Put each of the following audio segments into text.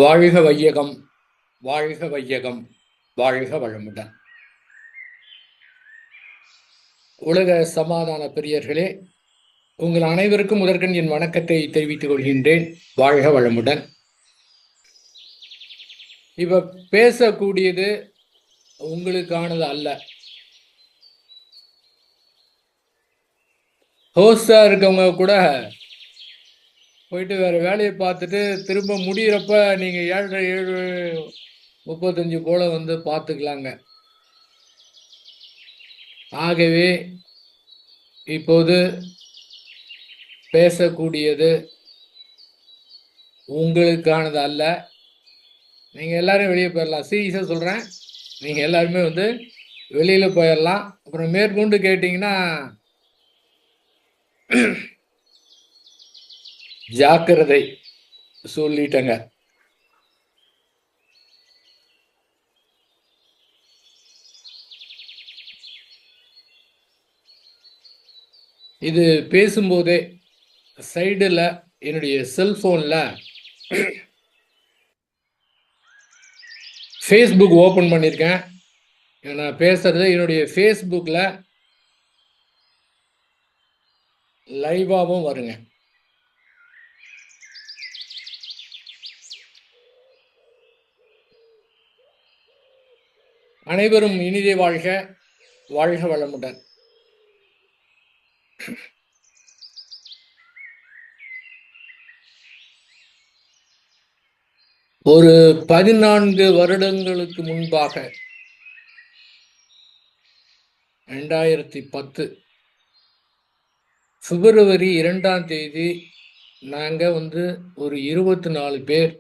வாழ்க வையகம், வாழ்க வையகம், வாழ்க வளமுடன். உலக சமாதான பிரியர்களே, உங்கள் அனைவருக்கும் முதற்கண் என் வணக்கத்தை தெரிவித்துக் கொள்கின்றேன். வாழ்க வளமுடன். இப்ப பேசக்கூடியது உங்களுக்கானது அல்ல. ஹோஸ்டா இருக்கவங்க கூட போயிட்டு வேற வேலையை பார்த்துட்டு திரும்ப முடிகிறப்ப நீங்க 7:30 போல வந்து பார்த்துக்கலாங்க. ஆகவே இப்போது பேசக்கூடியது உங்களுக்கானது அல்ல. நீங்க எல்லாரும் வெளியே போயிடலாம். சீரியஸா சொல்றேன், நீங்க எல்லாருமே வந்து வெளியில போயிடலாம். அப்புறம் மேற்கொண்டு கேட்டீங்கன்னா ஜாக்கிரதை சொல்லிட்டங்க. இது பேசும்போதே சைடில் என்னுடைய செல்போன்ல ஃபேஸ்புக் ஓப்பன் பண்ணியிருக்கேன். நான் பேசுறது என்னுடைய ஃபேஸ்புக்கில் லைவாகவும் வருங்க. அனைவரும் இனிதே வாழ்க, வாழ்க வளமுடன். ஒரு 14 வருடங்களுக்கு முன்பாக 2010 பிப்ரவரி 2ஆம் தேதி நாங்கள் வந்து ஒரு 24 பேர்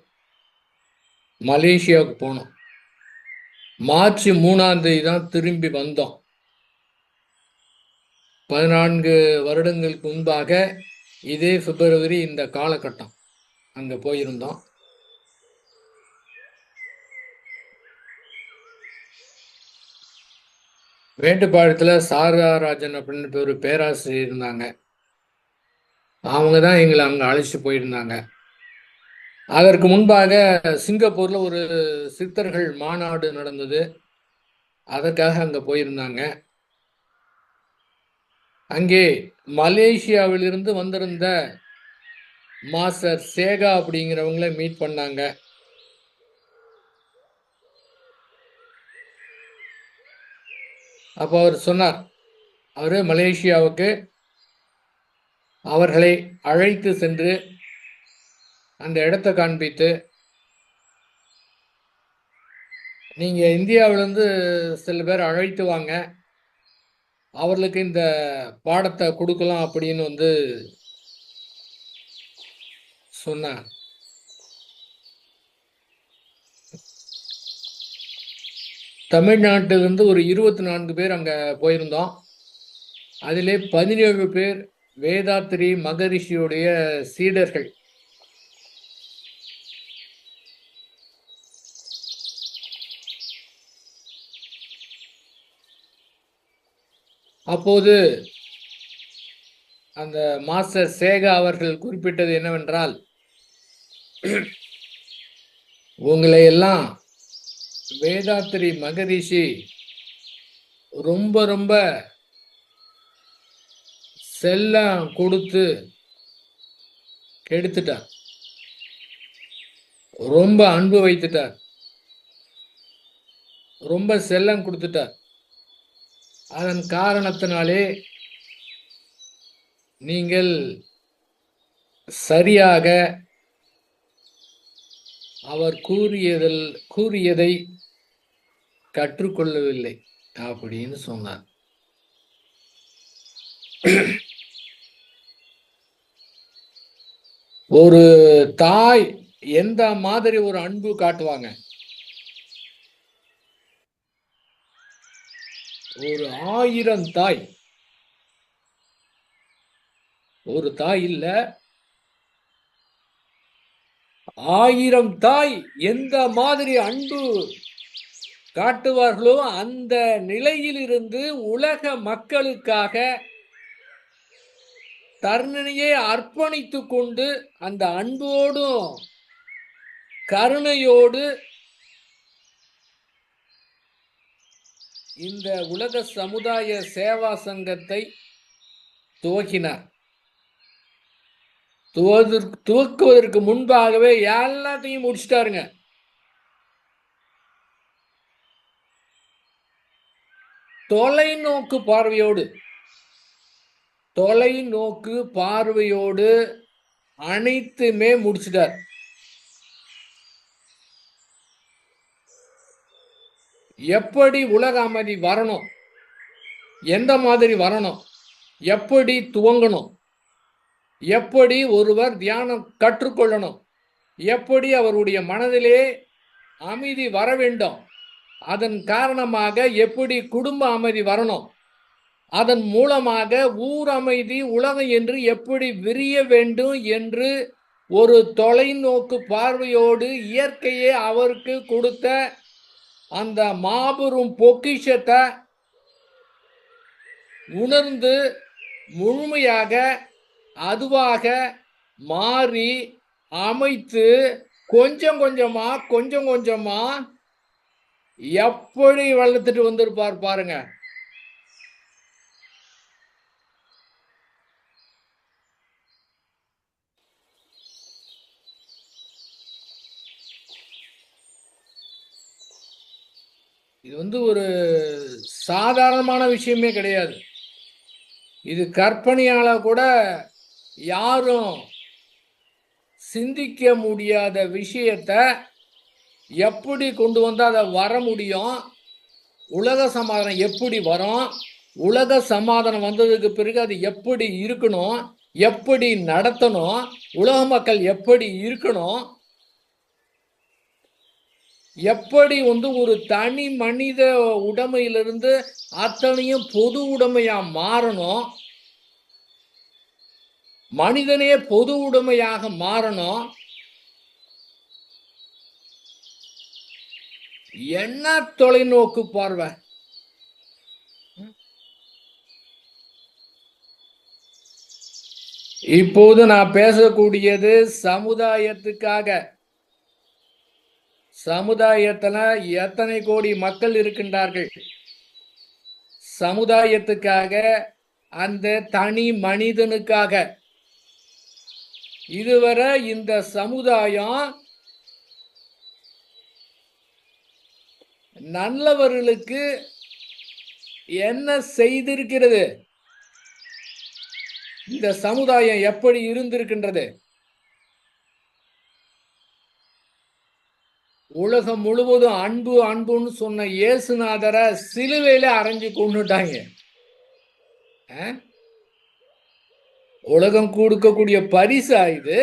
மலேசியாவுக்கு போனோம். மார்ச் 3ஆம் தேதி தான் திரும்பி வந்தோம். 14 வருடங்களுக்கு முன்பாக இதே பிப்ரவரி இந்த காலகட்டம் அங்கே போயிருந்தோம். வேட்டுப்பாளையத்தில் சாரராஜன் அப்படின்னு ஒரு பேராசிரியர் இருந்தாங்க. அவங்க தான் எங்களை அங்கே அழைச்சிட்டு போயிருந்தாங்க. அதற்கு முன்பாக சிங்கப்பூரில் ஒரு சித்தர்கள் மாநாடு நடந்தது, அதற்காக அங்கே போயிருந்தாங்க. அங்கே மலேசியாவிலிருந்து வந்திருந்த மாஸ்டர் சேகா அப்படிங்கிறவங்கள மீட் பண்ணாங்க. அப்போ அவர் சொன்னார், அவர் மலேசியாவுக்கு அவர்களை அழைத்து சென்று அந்த இடத்தை காண்பித்து, நீங்கள் இந்தியாவிலேருந்து சில பேர் அழைத்து வாங்க, அவர்களுக்கு இந்த பாடத்தை கொடுக்கலாம் அப்படின்னு வந்து சொன்னார். தமிழ்நாட்டிலிருந்து ஒரு 24 பேர் அங்கே போயிருந்தோம். அதிலே 17 பேர் வேதாத்ரி மகரிஷியுடைய சீடர்கள். அப்போது அந்த மாஸ்டர் சேகா அவர்கள் குறிப்பிட்டது என்னவென்றால், உங்களை எல்லாம் வேதாத்ரி மகரிஷி ரொம்ப ரொம்ப செல்லம் கொடுத்து கெடுத்துட்டார், ரொம்ப அன்பு வைத்துட்டார், ரொம்ப செல்லம் கொடுத்துட்டார். அதன் காரணத்தினாலே நீங்கள் சரியாக அவர் கூறியதை கற்றுக்கொள்ளவில்லை அப்படின்னு சொன்னார். ஒரு தாய் எந்த மாதிரி ஒரு அன்பு காட்டுவாங்க? ஒரு 1000 தாய், ஒரு தாய் இல்ல, 1000 தாய் எந்த மாதிரி அன்பு காட்டுவார்களோ அந்த நிலையிலிருந்து உலக மக்களுக்காக தன்னையே அர்ப்பணித்து கொண்டு அந்த அன்போடும் கருணையோடு இந்த உலக சமுதாய சேவா சங்கத்தை துவக்கினார். துவக்குவதற்கு முன்பாகவே எல்லாத்தையும் முடிச்சிட்டாருங்க. தொலைநோக்கு பார்வையோடு அனைத்துமே முடிச்சிட்டார். எப்படி உலக அமைதி வரணும், எந்த மாதிரி வரணும், எப்படி துவங்கணும், எப்படி ஒருவர் தியானம் கற்றுக்கொள்ளணும், எப்படி அவருடைய மனதிலே அமைதி வர வேண்டும், அதன் காரணமாக எப்படி குடும்ப அமைதி வரணும், அதன் மூலமாக ஊர் அமைதி உலகம் என்று எப்படி விரிய வேண்டும் என்று ஒரு தொலைநோக்கு பார்வையோடு இயற்கையே அவருக்கு கொடுத்த அந்த மாபெரும் பொக்கிஷத்தை உணர்ந்து முழுமையாக அதுவாக மாறி அமைத்து கொஞ்சம் கொஞ்சமா எப்படி வளர்த்துட்டு வந்திருப்பார் பாருங்க. இது ஒரு சாதாரணமான விஷயமே கிடையாது. இது கற்பனையால கூட யாரும் சிந்திக்க முடியாத விஷயத்தை எப்படி கொண்டு வந்தால் அதை வர முடியும், உலக சமாதானம் எப்படி வரும், உலக சமாதானம் வந்ததுக்கு பிறகு அது எப்படி இருக்கணும், எப்படி நடத்தணும், உலக மக்கள் எப்படி இருக்கணும், எப்படி ஒரு தனி மனித உடைமையிலிருந்து அத்தனையும் பொது உடைமையா மாறணும், மனிதனே பொது உடைமையாக மாறணும். என்ன தொலைநோக்கு பார்வை! இப்போது நான் பேசக்கூடியது சமுதாயத்துக்காக. சமுதாயத்துல எத்தனை கோடி மக்கள் இருக்கின்றார்கள், சமுதாயத்துக்காக, அந்த தனி மனிதனுக்காக. இதுவரை இந்த சமுதாயம் நல்லவர்களுக்கு என்ன செய்திருக்கிறது, இந்த சமுதாயம் எப்படி இருந்திருக்கின்றது? உலகம் முழுவதும் அன்பு அன்புன்னு சொன்ன இயேசுநாதரை சிலுவையில அரைஞ்சு கொண்டுட்டாங்க. உலகம் கொடுக்கக்கூடிய பரிசா இது?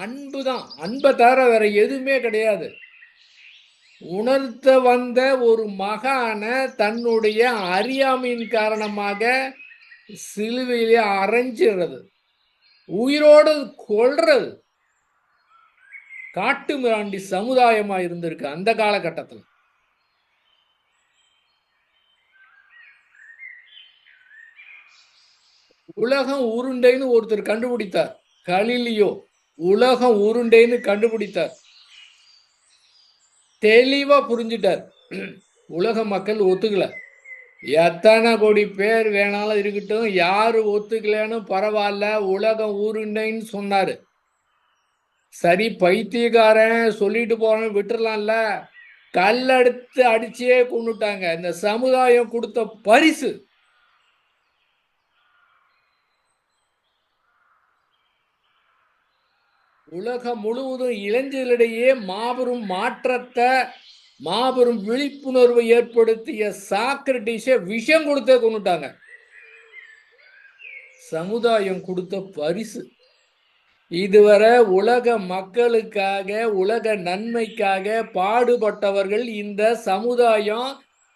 அன்புதான். அன்பை தவிர வேற எதுவுமே கிடையாது. உணர்த்த வந்த ஒரு மகான தன்னுடைய அறியாமையின் காரணமாக சிலுவையிலே அரைஞ்சிடுறது, உயிரோடு கொல்றது காட்டு மிராண்டி சமுதாயமா இருந்திருக்கு அந்த காலகட்டத்தில். உலகம் உருண்டைன்னு ஒருத்தர் கண்டுபிடித்தார், கலீலியோ. உலகம் உருண்டைன்னு கண்டுபிடித்தார், தெளிவா புரிஞ்சுட்டார். உலக மக்கள் ஒத்துக்கல. எத்தனை கோடி பேர் வேணாலும் இருக்கட்டும், யாரு ஒத்துக்கலன்னு பரவாயில்ல, உலகம் உருண்டைன்னு சொன்னாரு. சரி, பைத்தியக்காரன் சொல்லிட்டு போறேன்னு விட்டுறலாம்ல, கல்லெடுத்து அடிச்சே கொண்டுட்டாங்க. இந்த சமுதாயம் கொடுத்த பரிசு. உலகம் முழுவதும் இளைஞர்களிடையே மாபெரும் மாற்றத்தை, மாபெரும் விழிப்புணர்வை ஏற்படுத்திய சாக்ரட்டிஸை விஷம் கொடுத்தே கொண்டுட்டாங்க. சமுதாயம் கொடுத்த பரிசு. இதுவரை உலக மக்களுக்காக, உலக நன்மைக்காக பாடுபட்டவர்கள் இந்த சமுதாயம்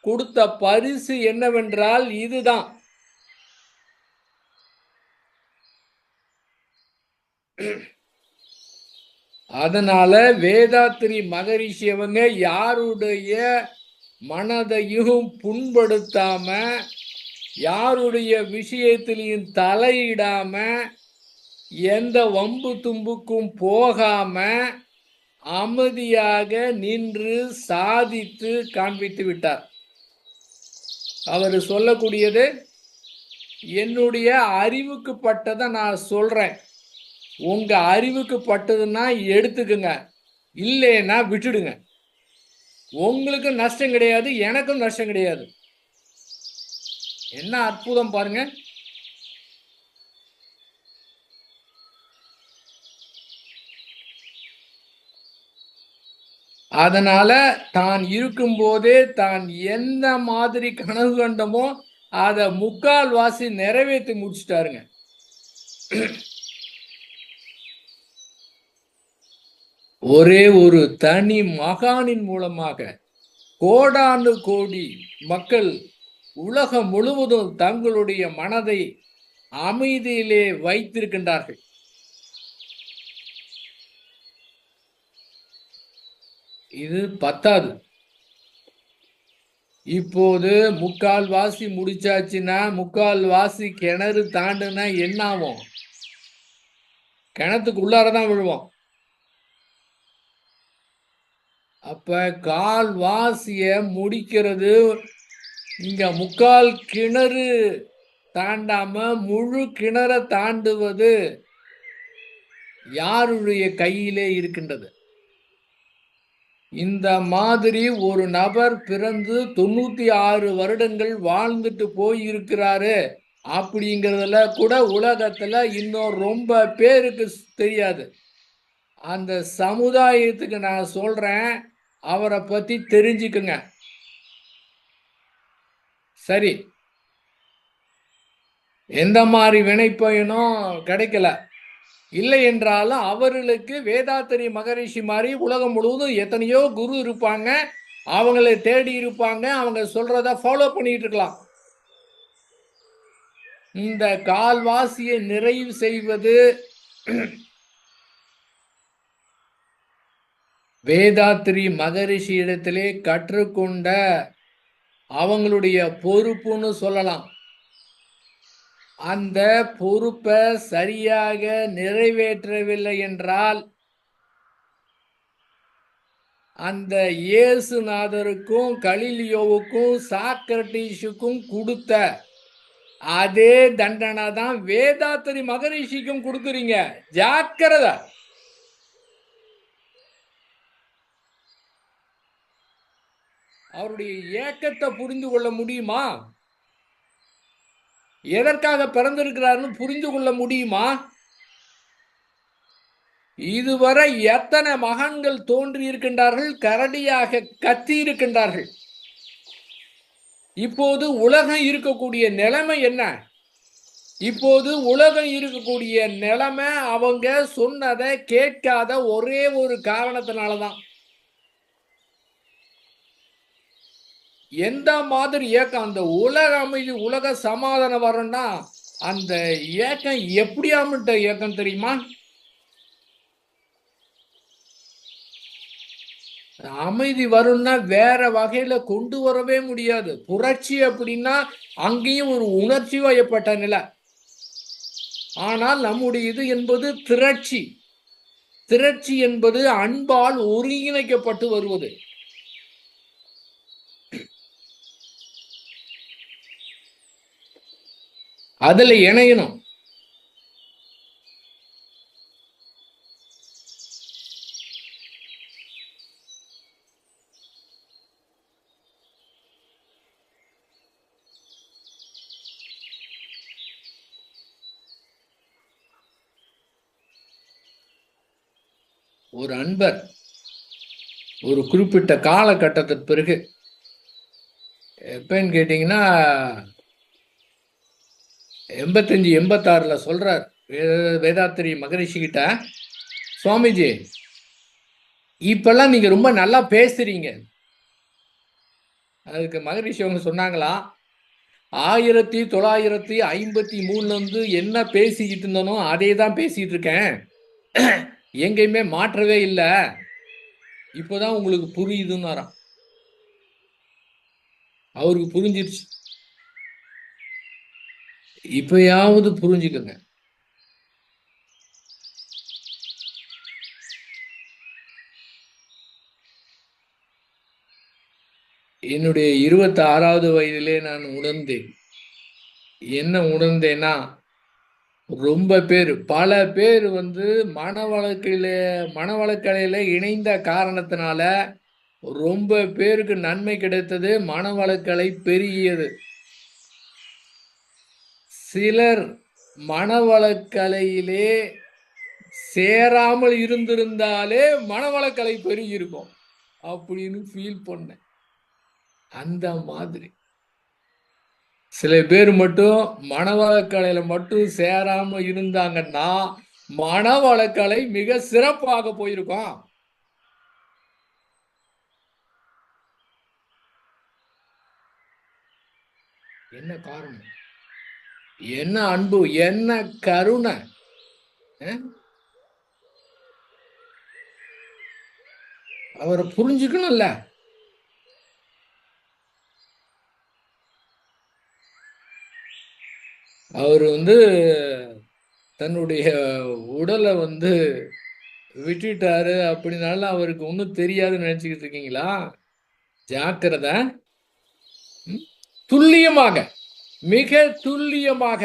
கொடுத்த பரிசு என்னவென்றால் இதுதான். அதனால வேதாத்திரி மகரிஷி அவங்க யாருடைய மனதையும் புண்படுத்தாம, யாருடைய விஷயத்திலையும் தலையிடாம, எந்த வம்பு தும்புக்கும் போகாம அமைதியாக நின்று சாதித்து காண்பித்து விட்டார். அவர் சொல்லக்கூடியது, என்னுடைய அறிவுக்கு பட்டதை நான் சொல்றேன், உங்க அறிவுக்கு பட்டதுன்னா எடுத்துக்குங்க, இல்லைன்னா விட்டுடுங்க. உங்களுக்கு நஷ்டம் கிடையாது, எனக்கும் நஷ்டம் கிடையாது. என்ன அற்புதம் பாருங்க. அதனால தான் இருக்கும்போதே தான் எந்த மாதிரி கனவு கண்டமோ அதை முக்கால்வாசி நிறைவேற்றி முடிச்சிட்டாருங்க. ஒரே ஒரு தனி மகானின் மூலமாக கோடானு கோடி மக்கள் உலகம் முழுவதும் தங்களுடைய மனதை அமைதியிலே வைத்திருக்கின்றார்கள். இது பத்தாது. இப்போது முக்கால் வாசி முடிச்சாச்சுன்னா, முக்கால் வாசி கிணறு தாண்டுனா என்ன ஆகும்? கிணத்துக்கு உள்ளாரதான் விழுவோம். அப்ப கால் வாசிய முடிக்கிறது, இங்க முக்கால் கிணறு தாண்டாம முழு கிணற தாண்டுவது யாருடைய கையிலே இருக்கின்றது? இந்த மாதிரி ஒரு நபர் பிறந்து 96 வருடங்கள் வாழ்ந்துட்டு போயிருக்கிறாரு அப்படிங்கிறதுல கூட உலகத்துல இன்னும் ரொம்ப பேருக்கு தெரியாது. அந்த சமுதாயத்துக்கு நான் சொல்றேன், அவரை பத்தி தெரிஞ்சுக்குங்க. சரி, எந்த மாதிரி வினைப்பயனும் கிடைக்கல, இல்லை என்றாலும் அவர்களுக்கு வேதாத்திரி மகரிஷி மாதிரி உலகம் முழுவதும் எத்தனையோ குரு இருப்பாங்க, அவங்களை தேடி இருப்பாங்க, அவங்க சொல்றத ஃபாலோ பண்ணிட்டு இருக்கலாம். இந்த கால்வாசியை நிறைவு செய்வது வேதாத்திரி மகரிஷி இடத்திலே கற்றுக்கொண்ட அவங்களுடைய பொறுப்புன்னு சொல்லலாம். அந்த பொறுப்பை சரியாக நிறைவேற்றவில்லை என்றால் அந்த இயேசுநாதருக்கும் கலீலியோவுக்கும் சாக்ரட்டிஸுக்கும் கொடுத்த அதே தண்டனை தான் வேதாத்திரி மகரிஷிக்கும் கொடுக்குறீங்க. ஜாக்கிரதை. அவருடைய ஏக்கத்தை புரிந்து கொள்ள முடியுமா? எதற்காக பிறந்திருக்கிறார்னு புரிந்து கொள்ள முடியுமா? இதுவரை எத்தனை மகான்கள் தோன்றி இருக்கின்றார்கள், கரடியாக கத்தி இருக்கின்றார்கள். இப்போது உலகம் இருக்கக்கூடிய நிலைமை என்ன? இப்போது உலகம் இருக்கக்கூடிய நிலைமை அவங்க சொன்னதை கேட்காத ஒரே ஒரு காரணத்தினாலதான். எந்த மாதிரி ஏக்கம், அந்த உலக அமைதி உலக சமாதானம் வரணும்னா அந்த ஏக்கம் எப்படியாமட்ட ஏக்கம் தெரியுமா? அமைதி வரும்னா வேற வகையில கொண்டு வரவே முடியாது. புரட்சி அப்படின்னா அங்கேயும் ஒரு உணர்ச்சி வயப்பட்ட நிலை. ஆனால் நம்முடைய இது என்பது திரட்சி. திரட்சி என்பது அன்பால் ஒருங்கிணைக்கப்பட்டு வருவது. அதுல இணையணும். ஒரு அன்பர் ஒரு குறிப்பிட்ட காலகட்டத்திற்கு பிறகு, எப்பன்னு கேட்டீங்கன்னா 85 86ல சொல்றார் வேதாத்திரி மகரிஷி கிட்ட, சுவாமிஜி இப்பெல்லாம் நீங்க ரொம்ப நல்லா பேசுறீங்க. அதுக்கு மகரிஷி அவங்க சொன்னாங்களா, 1953ல இருந்து என்ன பேசிக்கிட்டு இருந்தனோ அதே தான் பேசிட்டு இருக்கேன், எங்கேயுமே மாற்றவே இல்லை, இப்போதான் உங்களுக்கு புரியுதுன்னு. அவருக்கு புரிஞ்சிருச்சு. இப்பயாவது புரிஞ்சுக்கங்க. என்னுடைய 26வது வயதிலே நான் உணர்ந்தேன். என்ன உணர்ந்தேன்னா, ரொம்ப பேர் பல பேர் வந்து மனவளக்கலையில இணைந்த காரணத்தினால ரொம்ப பேருக்கு நன்மை கிடைத்தது. மனவளக்கலை பெருகியது. சிலர் மனவளக்கலையிலே சேராமல் இருந்திருந்தாலே மனவளக்கலை பெருகியிருக்கும் அப்படின்னு ஃபீல் பண்ணேன். அந்த மாதிரி சில பேர் மட்டும் மனவளக்கலையில மட்டும் சேராம இருந்தாங்கன்னா மனவளக்கலை மிக சிறப்பாக போயிருக்கும். என்ன காரணம்? என்ன அன்பு, என்ன கருணை! அவரை புரிஞ்சுக்கணும்ல. அவர் வந்து தன்னுடைய உடலை வந்து விட்டுட்டாரு அப்படின்னால அவருக்கு ஒன்றும் தெரியாதுன்னு நினைச்சுக்கிட்டு இருக்கீங்களா? ஜாக்கிரதை. துல்லியமாக, மிக துல்லியமாக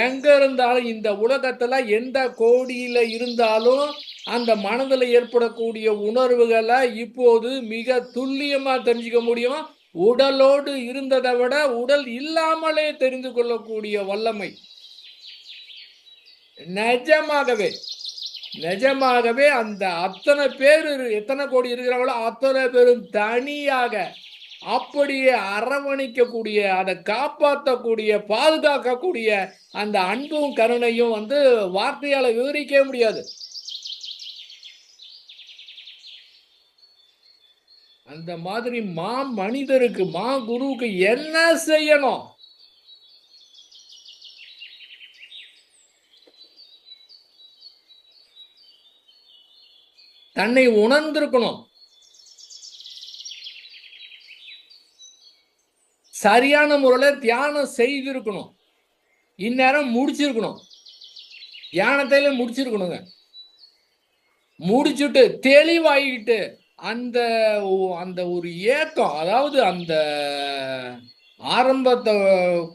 எங்க இருந்தாலும் இந்த உலகத்துல எந்த கோடியில இருந்தாலும் அந்த மனதில் ஏற்படக்கூடிய உணர்வுகளை இப்போது மிக துல்லியமா தெரிஞ்சுக்க முடியும். உடலோடு இருந்ததை விட உடல் இல்லாமலே தெரிந்து கொள்ளக்கூடிய வல்லமை. நிஜமாகவே நிஜமாகவே அந்த அத்தனை பேர் எத்தனை கோடி இருக்கிறவங்களோ அத்தனை பேரும் தனியாக அப்படியே அரவணைக்கக்கூடிய, அதை காப்பாற்றக்கூடிய, பாதுகாக்கக்கூடிய அந்த அன்பும் கருணையும் வந்து வார்த்தையால விவரிக்கவே முடியாது. அந்த மாதிரி மனிதருக்கு குருவுக்கு என்ன செய்யணும்? தன்னை உணர்ந்திருக்கணும். சரியான முறையில் தியானம் செய்திருக்கணும். இந்நேரம் முடிச்சிருக்கணும். தியானத்தில முடிச்சிருக்கணுங்க. முடிச்சுட்டு தெளிவாகிட்டு அந்த அந்த ஒரு ஏக்கம், அதாவது அந்த ஆரம்பத்தை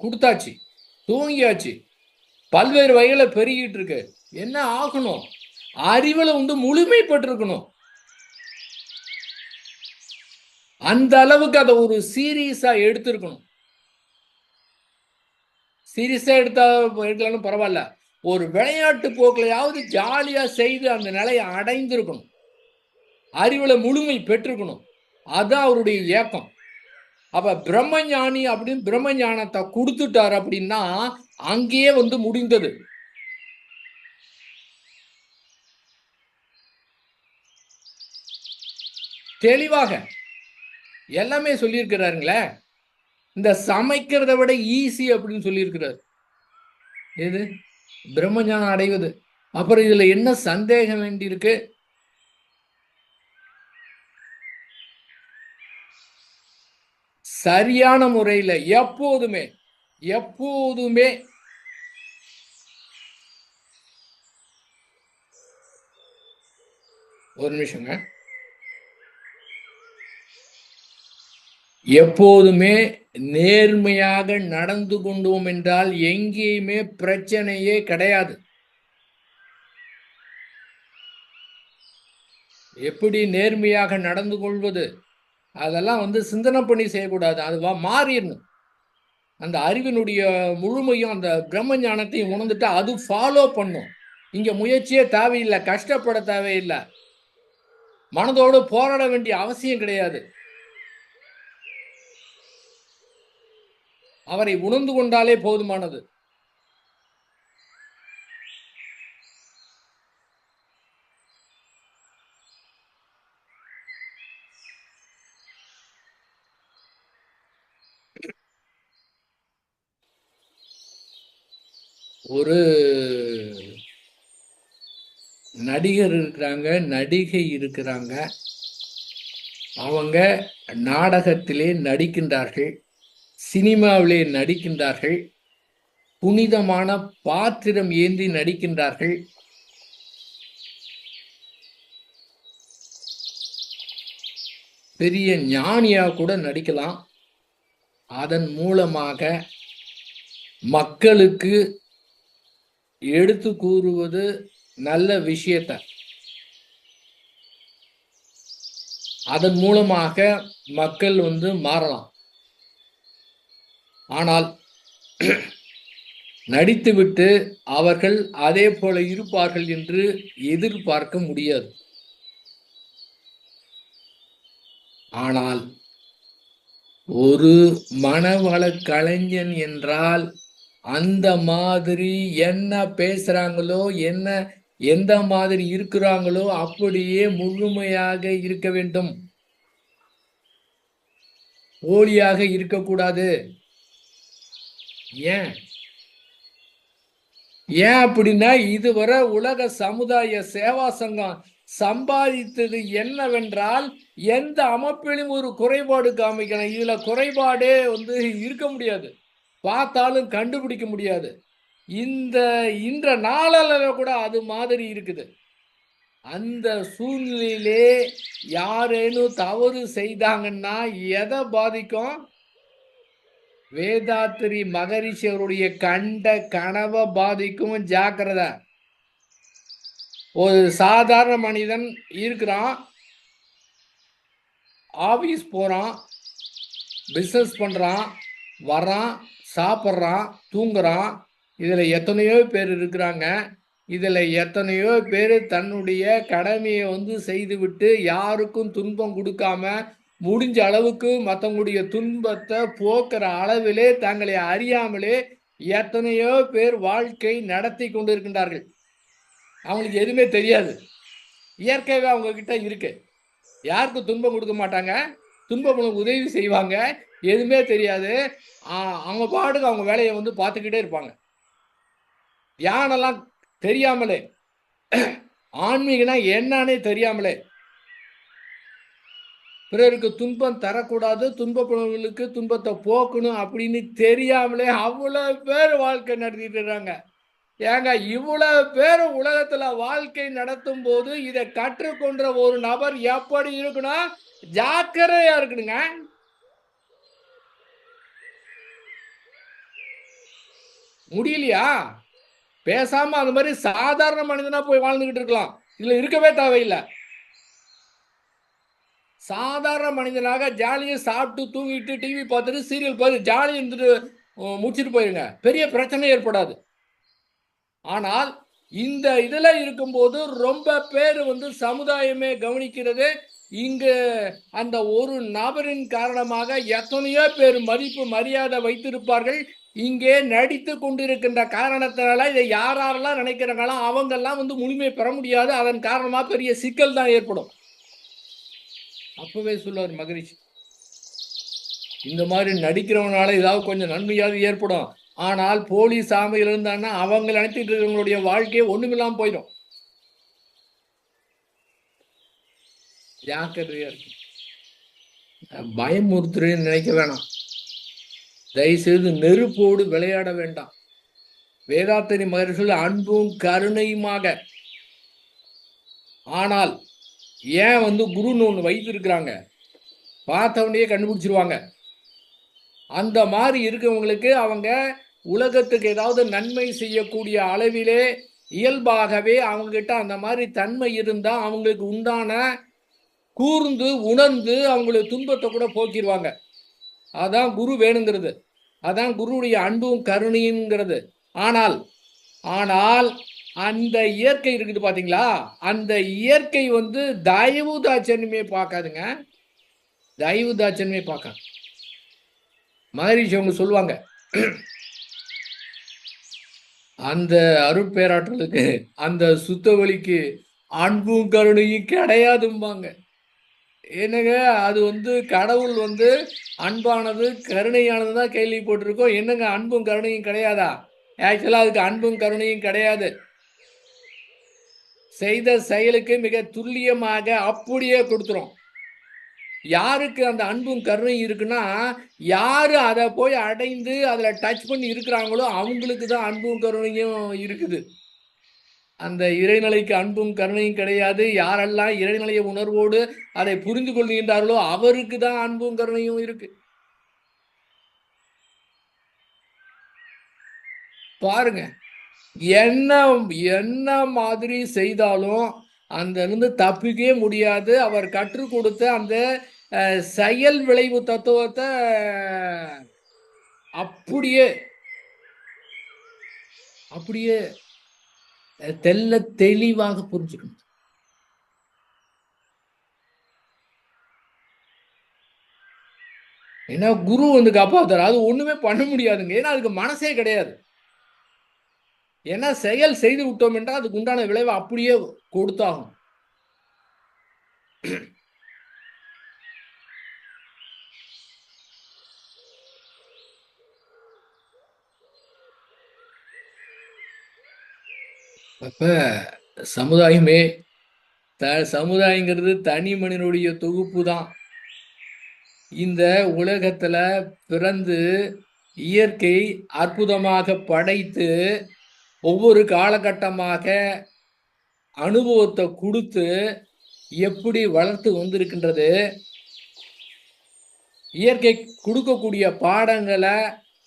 கொடுத்தாச்சு, தூங்கியாச்சு, பல்வேறு வகையில பெருகிட்டு இருக்கு. என்ன ஆகணும்? அறிவுல வந்து முழுமைப்பட்டிருக்கணும். அந்த அளவுக்கு அதை ஒரு சீரியஸா எடுத்திருக்கணும். சீரியஸா எடுக்கலாம்னு பரவாயில்ல, ஒரு விளையாட்டு போக்கிலையாவது ஜாலியா செய்து அந்த நிலையை அடைந்திருக்கணும். அறிவுல முழுமை பெற்றிருக்கணும். அதான் அவருடைய ஏக்கம். அப்ப பிரம்மஞானி அப்படின்னு பிரம்மஞானத்தை கொடுத்துட்டார் அப்படின்னா அங்கேயே வந்து முடிந்தது. தெளிவாக எல்லாமே சொல்லியிருக்கிறாருங்களே. இந்த சமைக்கிறதை விட ஈஸி அப்படின்னு சொல்லியிருக்கிறார். எது? பிரம்மஞானம் அடைவது. அப்புறம் இதுல என்ன சந்தேகம் வேண்டியிருக்கு? சரியான முறையில் எப்போதுமே எப்போதுமே ஒரு நிமிஷங்க. எப்போதுமே நேர்மையாக நடந்து கொண்டோம் என்றால் எங்கேயுமே பிரச்சனையே கிடையாது. எப்படி நேர்மையாக நடந்து கொள்வது, அதெல்லாம் வந்து சிந்தனை பண்ணி செய்யக்கூடாது. அது மாறிடணும். அந்த அறிவினுடைய முழுமையும் அந்த பிரம்ம ஞானத்தையும் உணர்ந்துட்டு அது ஃபாலோ பண்ணும். இங்க முயற்சியே தேவையில்லை, கஷ்டப்பட தேவையில்லை, மனதோடு போராட வேண்டிய அவசியம் கிடையாது. அவரை உணர்ந்து கொண்டாலே போதுமானது. ஒரு நடிகர் இருக்கிறாங்க, நடிகை இருக்கிறாங்க. அவங்க நாடகத்திலே நடிக்கின்றார்கள், சினிமாவிலே நடிக்கின்றார்கள், புனிதமான பாத்திரம் ஏந்தி நடிக்கின்றார்கள். பெரிய ஞானியா கூட நடிக்கலாம். அதன் மூலமாக மக்களுக்கு எடுத்து கூறுவது நல்ல விஷயத்தை, அதன் மூலமாக மக்கள் மாறலாம். ஆனால் நடித்துவிட்டு அவர்கள் அதே போல இருப்பார்கள் என்று எதிர்பார்க்க முடியாது. ஆனால் ஒரு மனவள கலைஞன் என்றால் அந்த மாதிரி என்ன பேசுறாங்களோ, என்ன எந்த மாதிரி இருக்கிறாங்களோ அப்படியே முழுமையாக இருக்க வேண்டும். போலியாக இருக்கக்கூடாது. ஏன் அப்படின்னா, இதுவரை உலக சமுதாய சேவா சங்கம் சம்பாதித்தது என்னவென்றால், எந்த அமைப்பிலும் ஒரு குறைபாடு காமிக்கணும். இதுல குறைபாடே இருக்க முடியாது. பார்த்தாலும் கண்டுபிடிக்க முடியாது. இன்ற நாளளவு கூட அது மாதிரி இருக்குது. அந்த சூழ்நிலையிலே யாரேனும் தவறு செய்தாங்கன்னா எதை பாதிக்கும்? வேதாத்திரி மகரிஷி அவருடைய கண்ட கனவை பாதிக்கும். ஜாக்கிரதை. ஒரு சாதாரண மனிதன் இருக்கிறான், ஆபீஸ் போறான், பிசினஸ் பண்றான், வர்றான், சாப்பிட்றான், தூங்குறான். இதுல எத்தனையோ பேர் இருக்கிறாங்க. இதுல எத்தனையோ பேர் தன்னுடைய கடமையை செய்துவிட்டு யாருக்கும் துன்பம் கொடுக்காம முடிஞ்ச அளவுக்கு மற்றவங்களுடைய துன்பத்தை போக்குற அளவிலே தங்களை அறியாமலே எத்தனையோ பேர் வாழ்க்கை நடத்தி கொண்டிருக்கின்றார்கள். அவங்களுக்கு எதுவுமே தெரியாது. இயற்கையாகவே அவங்க கிட்ட இருக்கு. யாருக்கும் துன்பம் கொடுக்க மாட்டாங்க, துன்பம் உதவி செய்வாங்க. எதுவுமே தெரியாது. அவங்க பாட்டுக்கு அவங்க வேலையை பார்த்துக்கிட்டே இருப்பாங்க. தியானம்லாம் தெரியாமலே, ஆன்மீகனா என்னன்னே தெரியாமலே, பிறருக்கு துன்பம் தரக்கூடாது, துன்பப்படுவர்களுக்கு துன்பத்தை போக்கணும் அப்படின்னு தெரியாமலே அவ்வளவு பேர் வாழ்க்கை நடத்திட்டு இருக்காங்க. ஏங்க, இவ்வளவு பேர் உலகத்துல வாழ்க்கை நடத்தும் போது இதை கற்றுக்கொண்ட ஒரு நபர் எப்படி இருக்கணும்? ஜாக்கிரதையா இருக்கணுங்க. முடியலையா? பேசாம அது மாதிரி சாதாரண மனிதனா போய் வாழ்ந்துகிட்டு இருக்கலாம். இதுல இருக்கவே தேவையில்லை. சாதாரண மனிதனாக ஜாலியா சாப்பிட்டு தூங்கிட்டு டிவி பார்த்துட்டு சீரியல் பார்த்து ஜாலியா இருந்துட்டு முடிச்சுட்டு போயிருங்க. பெரிய பிரச்சனை ஏற்படாது. ஆனால் இந்த இதுல இருக்கும்போது ரொம்ப பேர் சமுதாயமே கவனிக்கிறது. இங்கு அந்த ஒரு நபரின் காரணமாக எத்தனையோ பேர் மதிப்பு மரியாதை வைத்திருப்பார்கள். இங்கே நடித்து கொண்டிருக்கின்ற காரணத்தினால இதை யாரெல்லாம் நினைக்கிறாங்களோ அவங்கெல்லாம் முழுமை பெற முடியாது. அதன் காரணமாக பெரிய சிக்கல் தான் ஏற்படும். அப்பவே சொல்லுவார் மகரிஷி, இந்த மாதிரி நடிக்கிறவனால ஏதாவது கொஞ்சம் நன்மையாவது ஏற்படும். ஆனால் போலீஸ் ஆமையில் இருந்தான்னா அவங்க நினைச்சிட்டு இருக்கிறவங்களுடைய வாழ்க்கையை ஒண்ணுமில்லாம போயிடும். ஜாக்கிரதையா இருக்கு. பயமுறுத்துறேன்னு நினைக்க வேணாம். தயவுசெய்து நெருப்போடு விளையாட வேண்டாம். வேதாத்திரி மகரிஷிகள் அன்பும் கருணையுமாக. ஆனால் ஏன் குருன்னு ஒன்று வைத்திருக்கிறாங்க, பார்த்தவனையே கண்டுபிடிச்சிருவாங்க. அந்த மாதிரி இருக்கவங்களுக்கு அவங்க உலகத்துக்கு ஏதாவது நன்மை செய்யக்கூடிய அளவிலே இயல்பாகவே அவங்க கிட்ட அந்த மாதிரி தன்மை இருந்தா அவங்களுக்கு உண்டான கூர்ந்து உணர்ந்து அவங்களுக்கு துன்பத்தை கூட போக்கிடுவாங்க. அதான் குரு வேணுங்கிறது. அதான் குருவுடைய அன்பும் கருணைங்கிறது. ஆனால் ஆனால் அந்த இயற்கை இருக்குது பாத்தீங்களா, அந்த இயற்கை தயவு தாட்சண்யமே பார்க்காதுங்க. தயவு தாட்சண்யமே பார்க்காது. மகரிஷி அவங்க சொல்லுவாங்க, அந்த அருட்பேராற்றலுக்கு அந்த சுத்த வழிக்கு அன்பும் கருணையும் கிடையாதும்பாங்க. என்னங்க, அது கடவுள் அன்பானது கருணையானது தான் கேள்விப்பட்டிருக்கோம். என்னங்க அன்பும் கருணையும் கிடையாதா? ஆக்சுவலா அதுக்கு அன்பும் கருணையும் கிடையாது. செய்த செயலுக்கு மிக துல்லியமாக அப்படியே கொடுத்துரும். யாருக்கு அந்த அன்பும் கருணை இருக்குன்னா, யாரு அதை போய் அடைந்து அதுல டச் பண்ணி இருக்கிறாங்களோ அவங்களுக்கு தான் அன்பும் கருணையும் இருக்குது. அந்த இறைநிலைக்கு அன்பும் கருணையும் கிடையாது. யாரெல்லாம் இறைநிலைய உணர்வோடு அதை புரிந்து கொள்கின்றார்களோ அவருக்கு தான் அன்பும் கருணையும் இருக்கு. பாருங்க, என்ன என்ன மாதிரி செய்தாலும் அந்த இருந்து தப்பிக்கவே முடியாது. அவர் கற்றுக் கொடுத்த அந்த செயல் விளைவு தத்துவத்தை அப்படியே அப்படியே தெல்ல தெளிவாக புரிஞ்சுக்கணும். ஏன்னா குரு வந்து காப்பாத்துறாரு, அது ஒண்ணுமே பண்ண முடியாதுங்க. ஏன்னா அதுக்கு மனசே கிடையாது. ஏன்னா செயல் செய்து விட்டோம் என்றால் அதுக்கு உண்டான விளைவை அப்படியே கொடுத்தாகும். அப்ப சமுதாயமே சமுதாயங்கிறது தனி மனிதனுடைய தொகுப்பு தான். இந்த உலகத்துல பிறந்து இயற்கை அற்புதமாக படைத்து ஒவ்வொரு காலகட்டமாக அனுபவத்தை கொடுத்து எப்படி வளர்த்து வந்திருக்கின்றது. இயற்கை கொடுக்கக்கூடிய பாடங்களை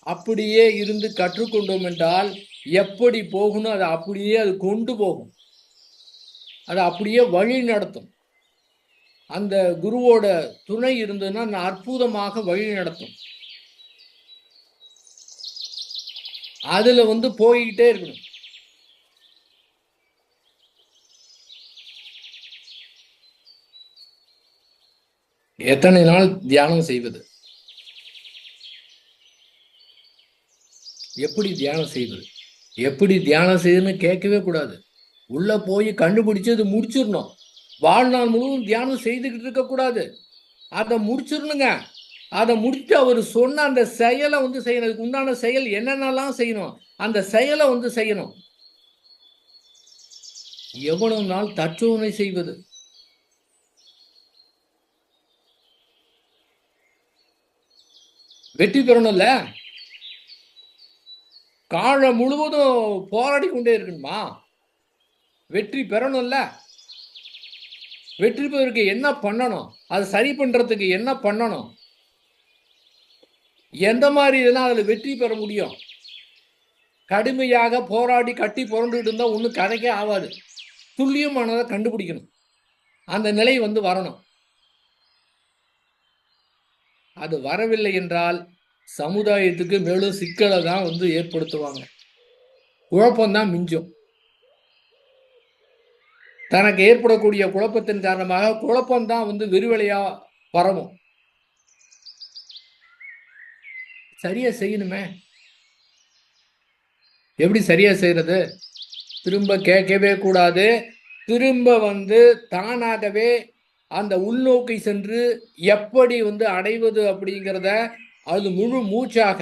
அப்படியே இருந்து கற்றுக்கொண்டோம் என்றால் எப்படி போகணும் அதை அப்படியே அது கொண்டு போகும், அதை அப்படியே வழி நடத்தும். அந்த குருவோட துணை இருந்ததுன்னா அற்புதமாக வழி நடத்தும். அதுல வந்து போய்கிட்டே இருக்கணும். எத்தனை நாள் தியானம் செய்வது, எப்படி தியானம் செய்வது, எப்படி தியானம் செய்யுதுன்னு கேட்கவே கூடாது. உள்ள போய் கண்டுபிடிச்சு அது முடிச்சிடணும். வாழ்நாள் முழுவதும் தியானம் செய்துக்கிட்டு இருக்கக்கூடாது. அதை முடிச்சிடணுங்க. அதை முடிச்சு அவர் சொன்ன அந்த செயலை வந்து செய்யணும். அதுக்கு உண்டான செயல் என்னென்னலாம் செய்யணும் அந்த செயலை வந்து செய்யணும். எவ்வளவு நாள் தற்சோதனை செய்வது, வெற்றி பெறணும்ல. காலம் முழுவதும் போராடி கொண்டே இருக்கணுமா? வெற்றி பெறணும்ல. வெற்றி பெறுவதற்கு என்ன பண்ணணும், அதை சரி பண்றதுக்கு என்ன பண்ணணும், எந்த மாதிரி இதெல்லாம் அதுல வெற்றி பெற முடியும்? கடுமையாக போராடி கட்டி புரண்டுட்டு இருந்தா ஒன்றும் கதைக்கே ஆகாது. துல்லியமானதை கண்டுபிடிக்கணும். அந்த நிலை வந்து வரணும். அது வரவில்லை என்றால் சமுதாயத்துக்கு மேலும் சிக்கலை தான் வந்து ஏற்படுத்துவாங்க. குழப்பம்தான் மிஞ்சும். தனக்கு ஏற்படக்கூடிய குழப்பத்தின் காரணமாக குழப்பம்தான் வந்து விரிவலையா பரவும். சரியா செய்யணுமே. எப்படி சரியா செய்யறது? திரும்ப கேட்கவே கூடாது. திரும்ப வந்து தானாகவே அந்த உள்நோக்கி சென்று எப்படி வந்து அடைவது அப்படிங்கிறத அது முழு மூச்சாக.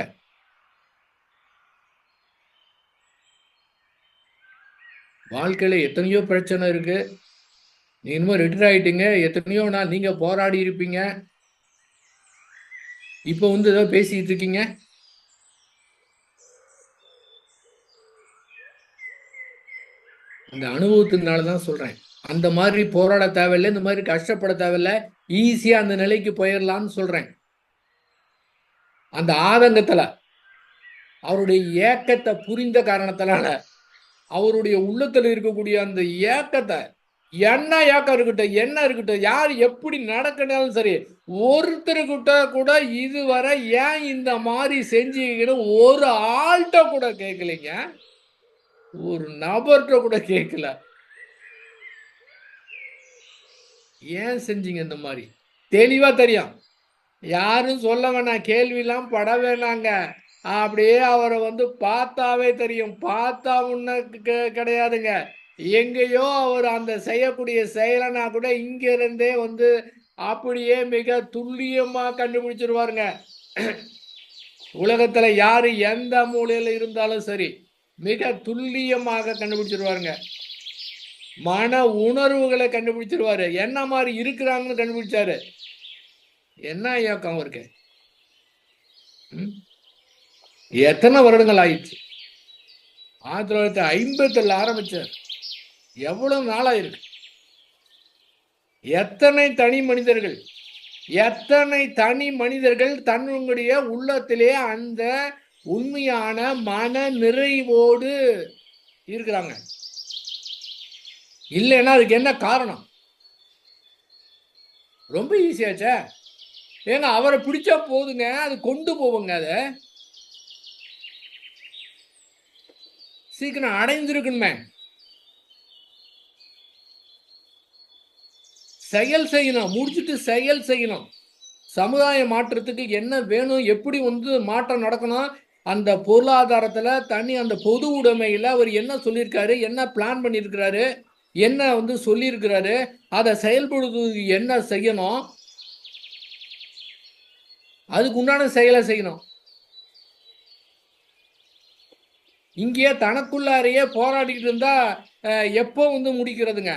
வாழ்க்கையில எத்தனையோ பிரச்சனை இருக்கு. நீ இன்னும் ரிட்டர் ஆயிட்டீங்க. எத்தனையோ நாள் நீங்க போராடி இருப்பீங்க. இப்ப வந்து ஏதோ பேசிட்டு இருக்கீங்க. அந்த அனுபவத்தினாலதான் சொல்றேன். அந்த மாதிரி போராட தேவையில்லை, இந்த மாதிரி கஷ்டப்பட தேவையில்லை. ஈஸியா அந்த நிலைக்கு போயிடலாம்னு சொல்றேன். அந்த ஆதங்கத்துல அவருடைய ஏக்கத்தை புரிந்த காரணத்தினால அவருடைய உள்ளத்துல இருக்கக்கூடிய அந்த ஏக்கத்தை, என்ன ஏக்கம் இருக்கட்டும், என்ன இருக்கட்டும், யார் எப்படி நடக்கணும் சரி, ஒருத்தருக்கிட்ட கூட இதுவரை ஏன் இந்த மாதிரி செஞ்சீங்கன்னு ஒரு ஆள்கிட்ட கூட கேட்கலைங்க. ஒரு நபர்கிட்ட கூட கேட்கல. ஏன் செஞ்சீங்க இந்த மாதிரி தெளிவா தெரியும். யாரும் சொல்ல வேணாம், கேள்வியெல்லாம் பட வேணாங்க. அப்படியே அவரை வந்து பார்த்தாவே தெரியும். பார்த்தா முன்ன கிடையாதுங்க. எங்கேயோ அவர் அந்த செய்யக்கூடிய செயலனா கூட இங்க இருந்தே வந்து அப்படியே மிக துல்லியமா கண்டுபிடிச்சிருவாருங்க. உலகத்துல யாரு எந்த மூலையில இருந்தாலும் சரி மிக துல்லியமாக கண்டுபிடிச்சிருவாருங்க. மன உணர்வுகளை கண்டுபிடிச்சிருவாரு. என்ன மாதிரி இருக்கிறாங்கன்னு கண்டுபிடிச்சாரு. என்ன இயக்கம் இருக்கு? எத்தனை வருடங்கள் ஆயிடுச்சு? 1957 ஆரம்பிச்சார். எவ்வளவு நாளா இருக்கு? எத்தனை தனி மனிதர்கள் தன்னுடைய உள்ளத்திலே அந்த உண்மையான மன நிறைவோடு இருக்கிறாங்க. இல்லைன்னா அதுக்கு என்ன காரணம்? ரொம்ப ஈஸியாச்சே. ஏன்னா அவரை பிடிச்சா போதுங்க, அது கொண்டு போவோங்க. அதை சீக்கிரம் அடைந்திருக்கணுமே. செயல் செய்யணும், முடிச்சுட்டு செயல் செய்யணும். சமுதாய மாற்றத்துக்கு என்ன வேணும், எப்படி மாற்றம் நடக்கணும், அந்த பொருளாதாரத்துல அந்த பொது உடைமையில அவர் என்ன சொல்லியிருக்காரு, என்ன பிளான் பண்ணியிருக்கிறாரு, என்ன சொல்லியிருக்கிறாரு, அதை செயல்படுத்துவதற்கு என்ன செய்யணும், அதுக்கு உண்டான செயலை செய்யணும். இங்கேயே தனக்குள்ளாரையே போராடிக்கிட்டு இருந்தா எப்போ முடிக்கிறதுங்க?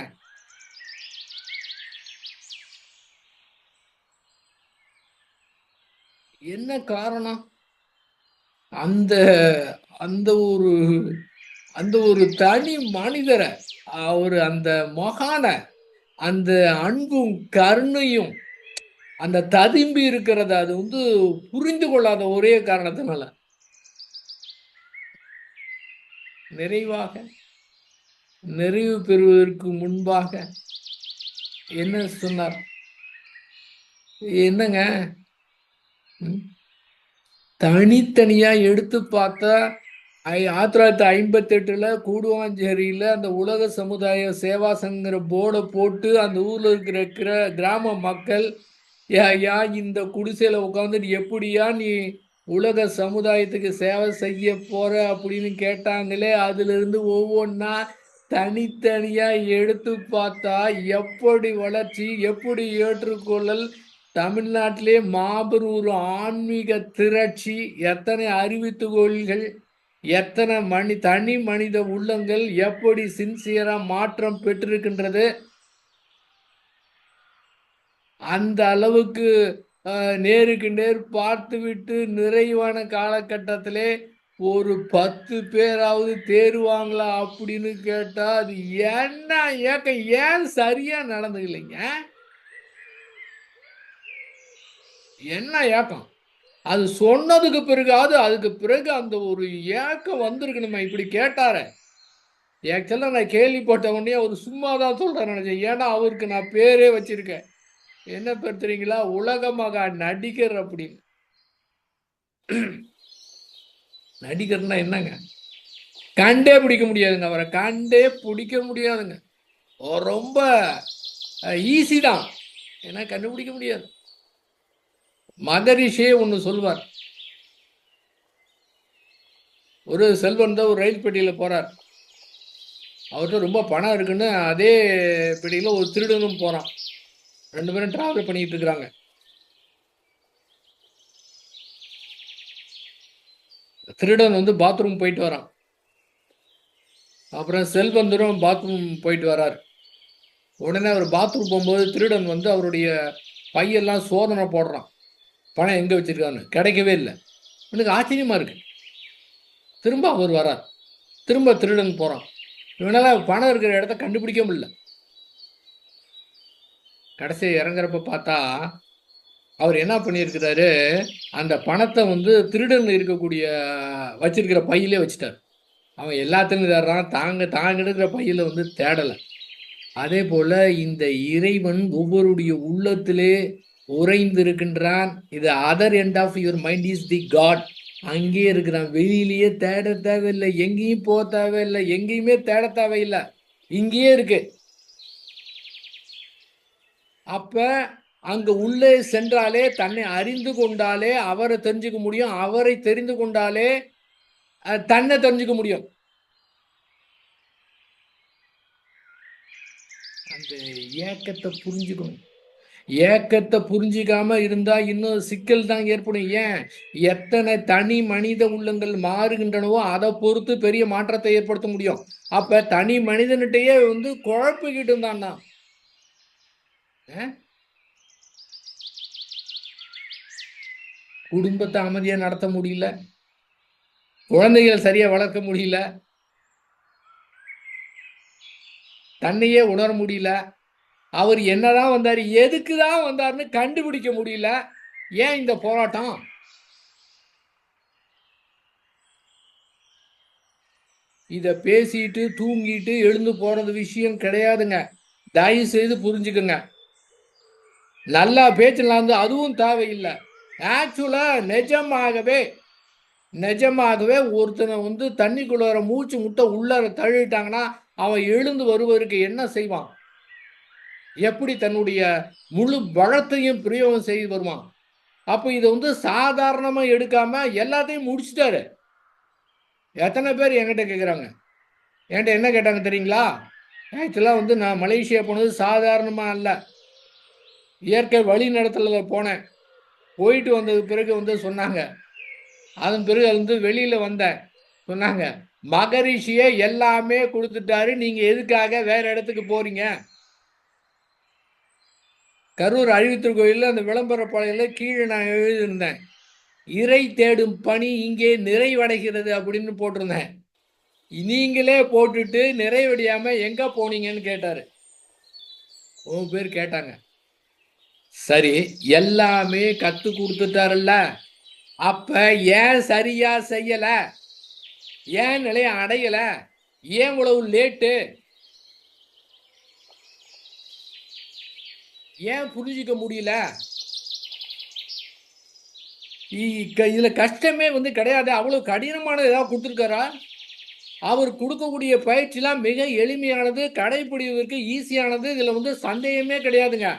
என்ன காரணம்? அந்த அந்த ஒரு அந்த ஒரு தனி மனிதரை, அந்த மகான அந்த அன்பும் கருணையும் அந்த ததும்பி இருக்கிறத அது புரிந்து கொள்ளாத ஒரே காரணத்தினால நிறைவு பெறுவதற்கு முன்பாக என்ன சொன்னார்? என்னங்க? தனித்தனியா எடுத்து பார்த்தா 1958 கூடுவாஞ்சேரியில அந்த உலக சமுதாய சேவா சங்கர போர்டை போட்டு அந்த ஊர்ல இருக்கிற கிராம மக்கள், யா இந்த குடிசையில உட்காந்துட்டு எப்படியா நீ உலக சமுதாயத்துக்கு சேவை செய்ய போற அப்படின்னு கேட்டாங்களே. அதுல இருந்து ஒவ்வொன்னா தனித்தனியா எடுத்து பார்த்தா எப்படி வளர்ச்சி, எப்படி ஏற்றுக்கொள்ளல், தமிழ்நாட்டிலே மாபெரும் ஒரு ஆன்மீக திரட்சி, எத்தனை அறிவித்துகோள்கள், எத்தனை தனி மனித உள்ளங்கள் எப்படி சின்சியரா மாற்றம் பெற்றிருக்கின்றது. அந்த அளவுக்கு நேருக்கு நேர் பார்த்துவிட்டு நிறைவான காலகட்டத்திலே ஒரு 10 பேராவது தேறுவாங்களா அப்படின்னு கேட்டா அது என்ன ஏக்கம்? ஏன் சரியா நடந்துக்கலைங்க? என்ன ஏக்கம்? அது சொன்னதுக்கு பிறகாவது அதுக்கு பிறகு அந்த ஒரு ஏக்கம் வந்திருக்கணுமா? இப்படி கேட்டார ஆக்சுவலா நான் கேள்விப்பட்ட உடனே அவர் சும்மா தான் சொல்றேன் நினைச்சேன். ஏன்னா அவருக்கு நான் பேரே வச்சிருக்கேன். என்ன பேர் தெரியுங்களா? உலக மகா நடிகர் அப்படின்னு. நடிகர்னா என்னங்க? கண்டே பிடிக்க முடியாதுங்க. அவரை கண்டே பிடிக்க முடியாதுங்க. ரொம்ப ஈஸி தான், ஏன்னா கண்டுபிடிக்க முடியாது. மகரிஷியே ஒன்று சொல்வார். ஒரு செல்வன் தான் ஒரு ரயில் பெட்டியில போறார். அவர்கிட்ட ரொம்ப பணம் இருக்குன்னு அதே பெட்டியில ஒரு திருடனும் போறான். 2 பேரும் டிராவல் பண்ணிட்டு இருக்கிறாங்க. திருடன் பாத்ரூம் போயிட்டு வரான். அப்புறம் செல்வந்தரும் பாத்ரூம் போயிட்டு வரார். உடனே அவர் பாத்ரூம் போகும்போது திருடன் அவருடைய பையெல்லாம் சோதனை போடுறான். பணம் எங்கே வச்சிருக்கான்னு கிடைக்கவே இல்லை. எனக்கு ஆச்சரியமா இருக்கு. திரும்ப அவர் வரார். திரும்ப திருடன் போறான். இவனால பணம் இருக்கிற இடத்த கண்டுபிடிக்க முடியல. கடைசி இறங்குறப்ப பார்த்தா அவர் என்ன பண்ணியிருக்கிறாரு, அந்த பணத்தை திருடன் இருக்கக்கூடிய வச்சிருக்கிற பையிலே வச்சுட்டார். அவன் எல்லாத்தையும் தேடுறான், தாங்க இருக்கிற பையில தேடலை. அதே போல இந்த இறைவன் ஒவ்வொருடைய உள்ளத்திலே உறைந்திருக்கின்றான். இது other end of your mind is the God. அங்கேயே இருக்கிறான். வெளியிலேயே தேட தேவையில்லை, எங்கேயும் போக தேவையில்லை, எங்கேயுமே தேட தேவையில்லை, இங்கேயே இருக்கு. அப்ப அங்க உள்ளே சென்றாலே, தன்னை அறிந்து கொண்டாலே அவரை தெரிஞ்சுக்க முடியும். அவரை தெரிந்து கொண்டாலே தன்னை தெரிஞ்சுக்க முடியும். அந்த ஏக்கத்தை புரிஞ்சுக்கணும். ஏக்கத்தை புரிஞ்சிக்காம இருந்தா இன்னும் சிக்கல் தான் ஏற்படும். ஏன்? எத்தனை தனி மனித உள்ளங்கள் மாறுகின்றனவோ அதை பொறுத்து பெரிய மாற்றத்தை ஏற்படுத்த முடியும். அப்ப தனி மனிதன்கிட்டயே குழப்பிக்கிட்டு இருந்தான்னா குடும்பத்தை அமைதியா நடத்த முடியல, குழந்தைகளை சரியா வளர்க்க முடியல, தன்னையே உணர முடியல. அவர் என்னதான் வந்தாரு, எதுக்கு தான் வந்தாருன்னு கண்டுபிடிக்க முடியல. ஏன் இந்த போராட்டம்? இத பேசிட்டு தூங்கிட்டு எழுந்து போறது விஷயம் கிடையாதுங்க. தயவு செய்து புரிஞ்சுக்குங்க. நல்லா பேச்சலாம் வந்து அதுவும் தேவையில்லை. ஆக்சுவலா நிஜமாகவே ஒருத்தனை வந்து தண்ணிக்குள்ளார மூச்சு முட்டை உள்ளார தள்ளிட்டாங்கன்னா அவன் எழுந்து வருவதற்கு என்ன செய்வான்? எப்படி தன்னுடைய முழு பலத்தையும் பிரயோகம் செய்து வருவான்? அப்போ இதை வந்து சாதாரணமா எடுக்காம எல்லாத்தையும் முடிச்சுட்டாரு. எத்தனை பேர் என்கிட்ட கேட்குறாங்க? என்கிட்ட என்ன கேட்டாங்க தெரியுங்களா? ஆக்சுவலாக வந்து நான் மலேசியா போனது சாதாரணமாக அல்ல. இயற்கை வழி நடத்தல போனேன். போயிட்டு வந்தது பிறகு வந்து சொன்னாங்க. அதன் பிறகு வந்து வெளியில வந்தேன். சொன்னாங்க, மகரிஷியே எல்லாமே கொடுத்துட்டாரு. நீங்க எதுக்காக வேற இடத்துக்கு போறீங்க? கரூர் அழிவுத்தூர் கோயிலில் அந்த விளம்பர பலையில கீழே நான் எழுதியிருந்தேன். இறை தேடும் பணி இங்கே நிறைவடைகிறது அப்படின்னு போட்டிருந்தேன். நீங்களே போட்டுட்டு நிறைவடையாம எங்க போனீங்கன்னு கேட்டாரு. 3 பேர் கேட்டாங்க. சரி, எல்லாமே கத்து கொடுத்துட்டாருல்ல, அப்ப ஏன் சரியா செய்யல? ஏன் நிலையை அடையல? ஏன் இவ்வளவு லேட்டு? ஏன் புரிஞ்சுக்க முடியல? இதுல கஷ்டமே வந்து கிடையாது. அவ்வளவு கடினமானது ஏதாவது கொடுத்துருக்காரா? அவர் கொடுக்கக்கூடிய பயிற்சிலாம் மிக எளிமையானது, கடைபிடிவதற்கு ஈஸியானது. இதுல வந்து சந்தேகமே கிடையாதுங்க.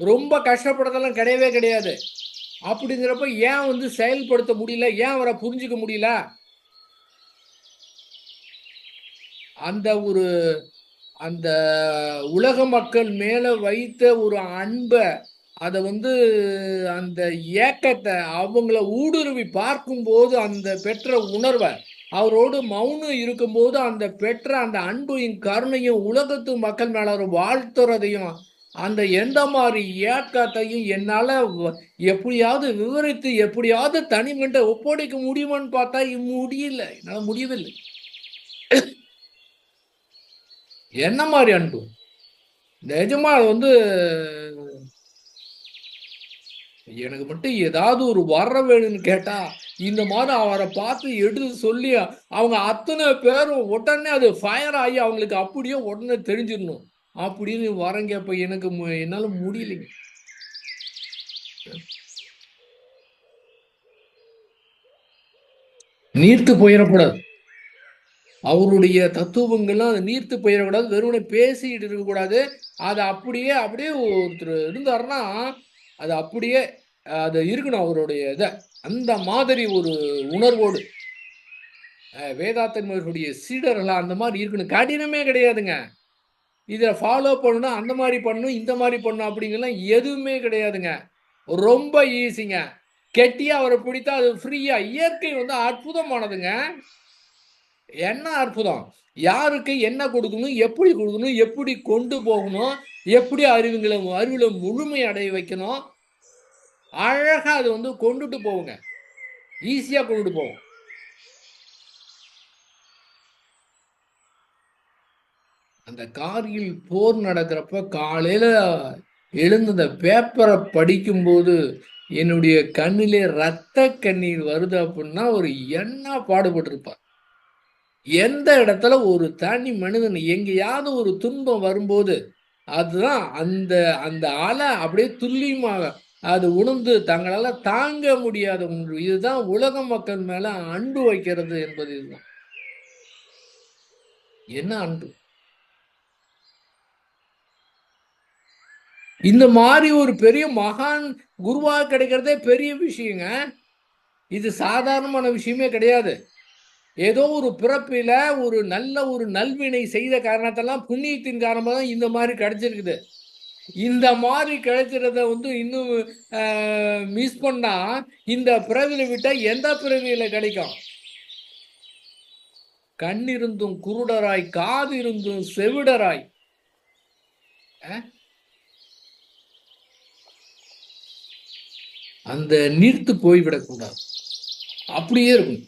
ரொம்ப கஷ்டப்படுறதெல்லாம் கிடையவே கிடையாது. அப்படிங்கிறப்ப ஏன் வந்து செயல்படுத்த முடியல? ஏன் அவரை புரிஞ்சுக்க முடியல? அந்த உலக மக்கள் மேல வைத்த ஒரு அன்பை, அதை வந்து அந்த ஏக்கத்தை அவங்கள ஊடுருவி பார்க்கும்போது அந்த பெற்ற உணர்வை, அவரோடு மௌனம் இருக்கும்போது அந்த பெற்ற அந்த அன்பையும் கருணையும் உலகத்து மக்கள் மேல ஒரு வாழ்த்துறதையும் அந்த எந்த மாதிரி ஏக்கத்தையும் என்னால எப்படியாவது விவரித்து எப்படியாவது தனிமன்ட்ட ஒப்படைக்க முடியுமான்னு பார்த்தா முடியல. என்னால முடியவில்லை. என்ன மாதிரி அன்பு? நிஜமா அது வந்து எனக்கு மட்டும் ஏதாவது ஒரு வர வேணும்னு கேட்டா இந்த மாதிரி அவரை பார்த்து எடுத்து சொல்லி அவங்க அத்தனை பேரும் உடனே அது ஃபயர் ஆகி அவங்களுக்கு அப்படியே உடனே தெரிஞ்சிடணும் அப்படின்னு வரங்க. இப்ப எனக்கு என்னால முடியலைங்க. நீர்த்து போயிடக்கூடாது. அவருடைய தத்துவங்கள்லாம் அதை நீர்த்து போயிடக்கூடாது. வெறுமனே பேசிட்டு இருக்கக்கூடாது. அது அப்படியே அப்படியே ஒருத்தர் இருந்தாருன்னா அது அப்படியே அது இருக்கணும் அவருடைய இதை. அந்த மாதிரி ஒரு உணர்வோடு வேதாத்தின்மர்களுடைய சீடர்களா அந்த மாதிரி இருக்கணும். கடினமே கிடையாதுங்க. இதை ஃபாலோ பண்ணணும், அந்த மாதிரி பண்ணணும், இந்த மாதிரி பண்ணணும் அப்படிங்கலாம் எதுவுமே கிடையாதுங்க. ரொம்ப ஈஸிங்க. கெட்டியா அவரை பிடித்தா அது ஃப்ரீயா. இயற்கை வந்து அற்புதமானதுங்க. என்ன அற்புதம்! யாருக்கு என்ன கொடுக்கணும், எப்படி கொடுக்கணும், எப்படி கொண்டு போகணும், எப்படி அறிவுல முழுமை அடைய வைக்கணும், அழகா அது வந்து கொண்டுட்டு போகுங்க. ஈஸியா கொண்டுட்டு போகும். அந்த கார்கில் போர் நடக்கிறப்ப காலையில எழுந்து அந்த பேப்பரை படிக்கும்போது என்னுடைய கண்ணிலே ரத்த கண்ணீர் வருது அப்படின்னா ஒரு என்ன பாடுபட்டிருப்பார். எந்த இடத்துல ஒரு தனி மனிதன் எங்கேயாவது ஒரு துன்பம் வரும்போது அதுதான் அந்த அந்த அலை அப்படியே துல்லியமாக அது உணர்ந்து தங்களால தாங்க முடியாத ஒன்று. இதுதான் உலக மக்கள் மேல அன்பு வைக்கிறது என்பது. இதுதான் என்ன அன்பு. இந்த மாதிரி ஒரு பெரிய மகான் குருவா கிடைக்கிறதே பெரிய விஷயங்க. இது சாதாரணமான விஷயமே கிடையாது. ஏதோ ஒரு பிறப்பில ஒரு நல்ல ஒரு நல்வினை செய்த காரணத்தெல்லாம் புண்ணியத்தின் காரணமா தான் இந்த மாதிரி கிடைச்சிருக்குது. இந்த மாதிரி கிடைச்சிறத வந்து இன்னும் மிஸ் பண்ணா இந்த பிறவில விட்டா எந்த பிறவியில கிடைக்கும்? கண் இருந்தும் குருடராய், காது இருந்தும் செவிடராய், அந்த நீர்த்து போய்விடக்கூடாது. அப்படியே இருக்கும்.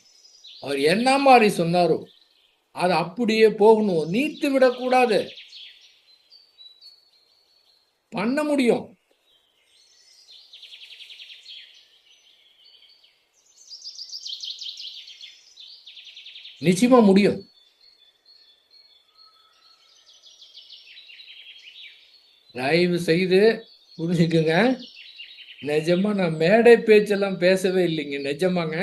அவர் என்ன மாதிரி சொன்னாரோ அது அப்படியே போகணும். நீர்த்து விடக்கூடாது. பண்ண முடியும். நிச்சயமா முடியும். தயவு செய்து புரிஞ்சுக்குங்க. நிஜமா நான் மேடை பேச்செல்லாம் பேசவே இல்லைங்க. நிஜமாங்க.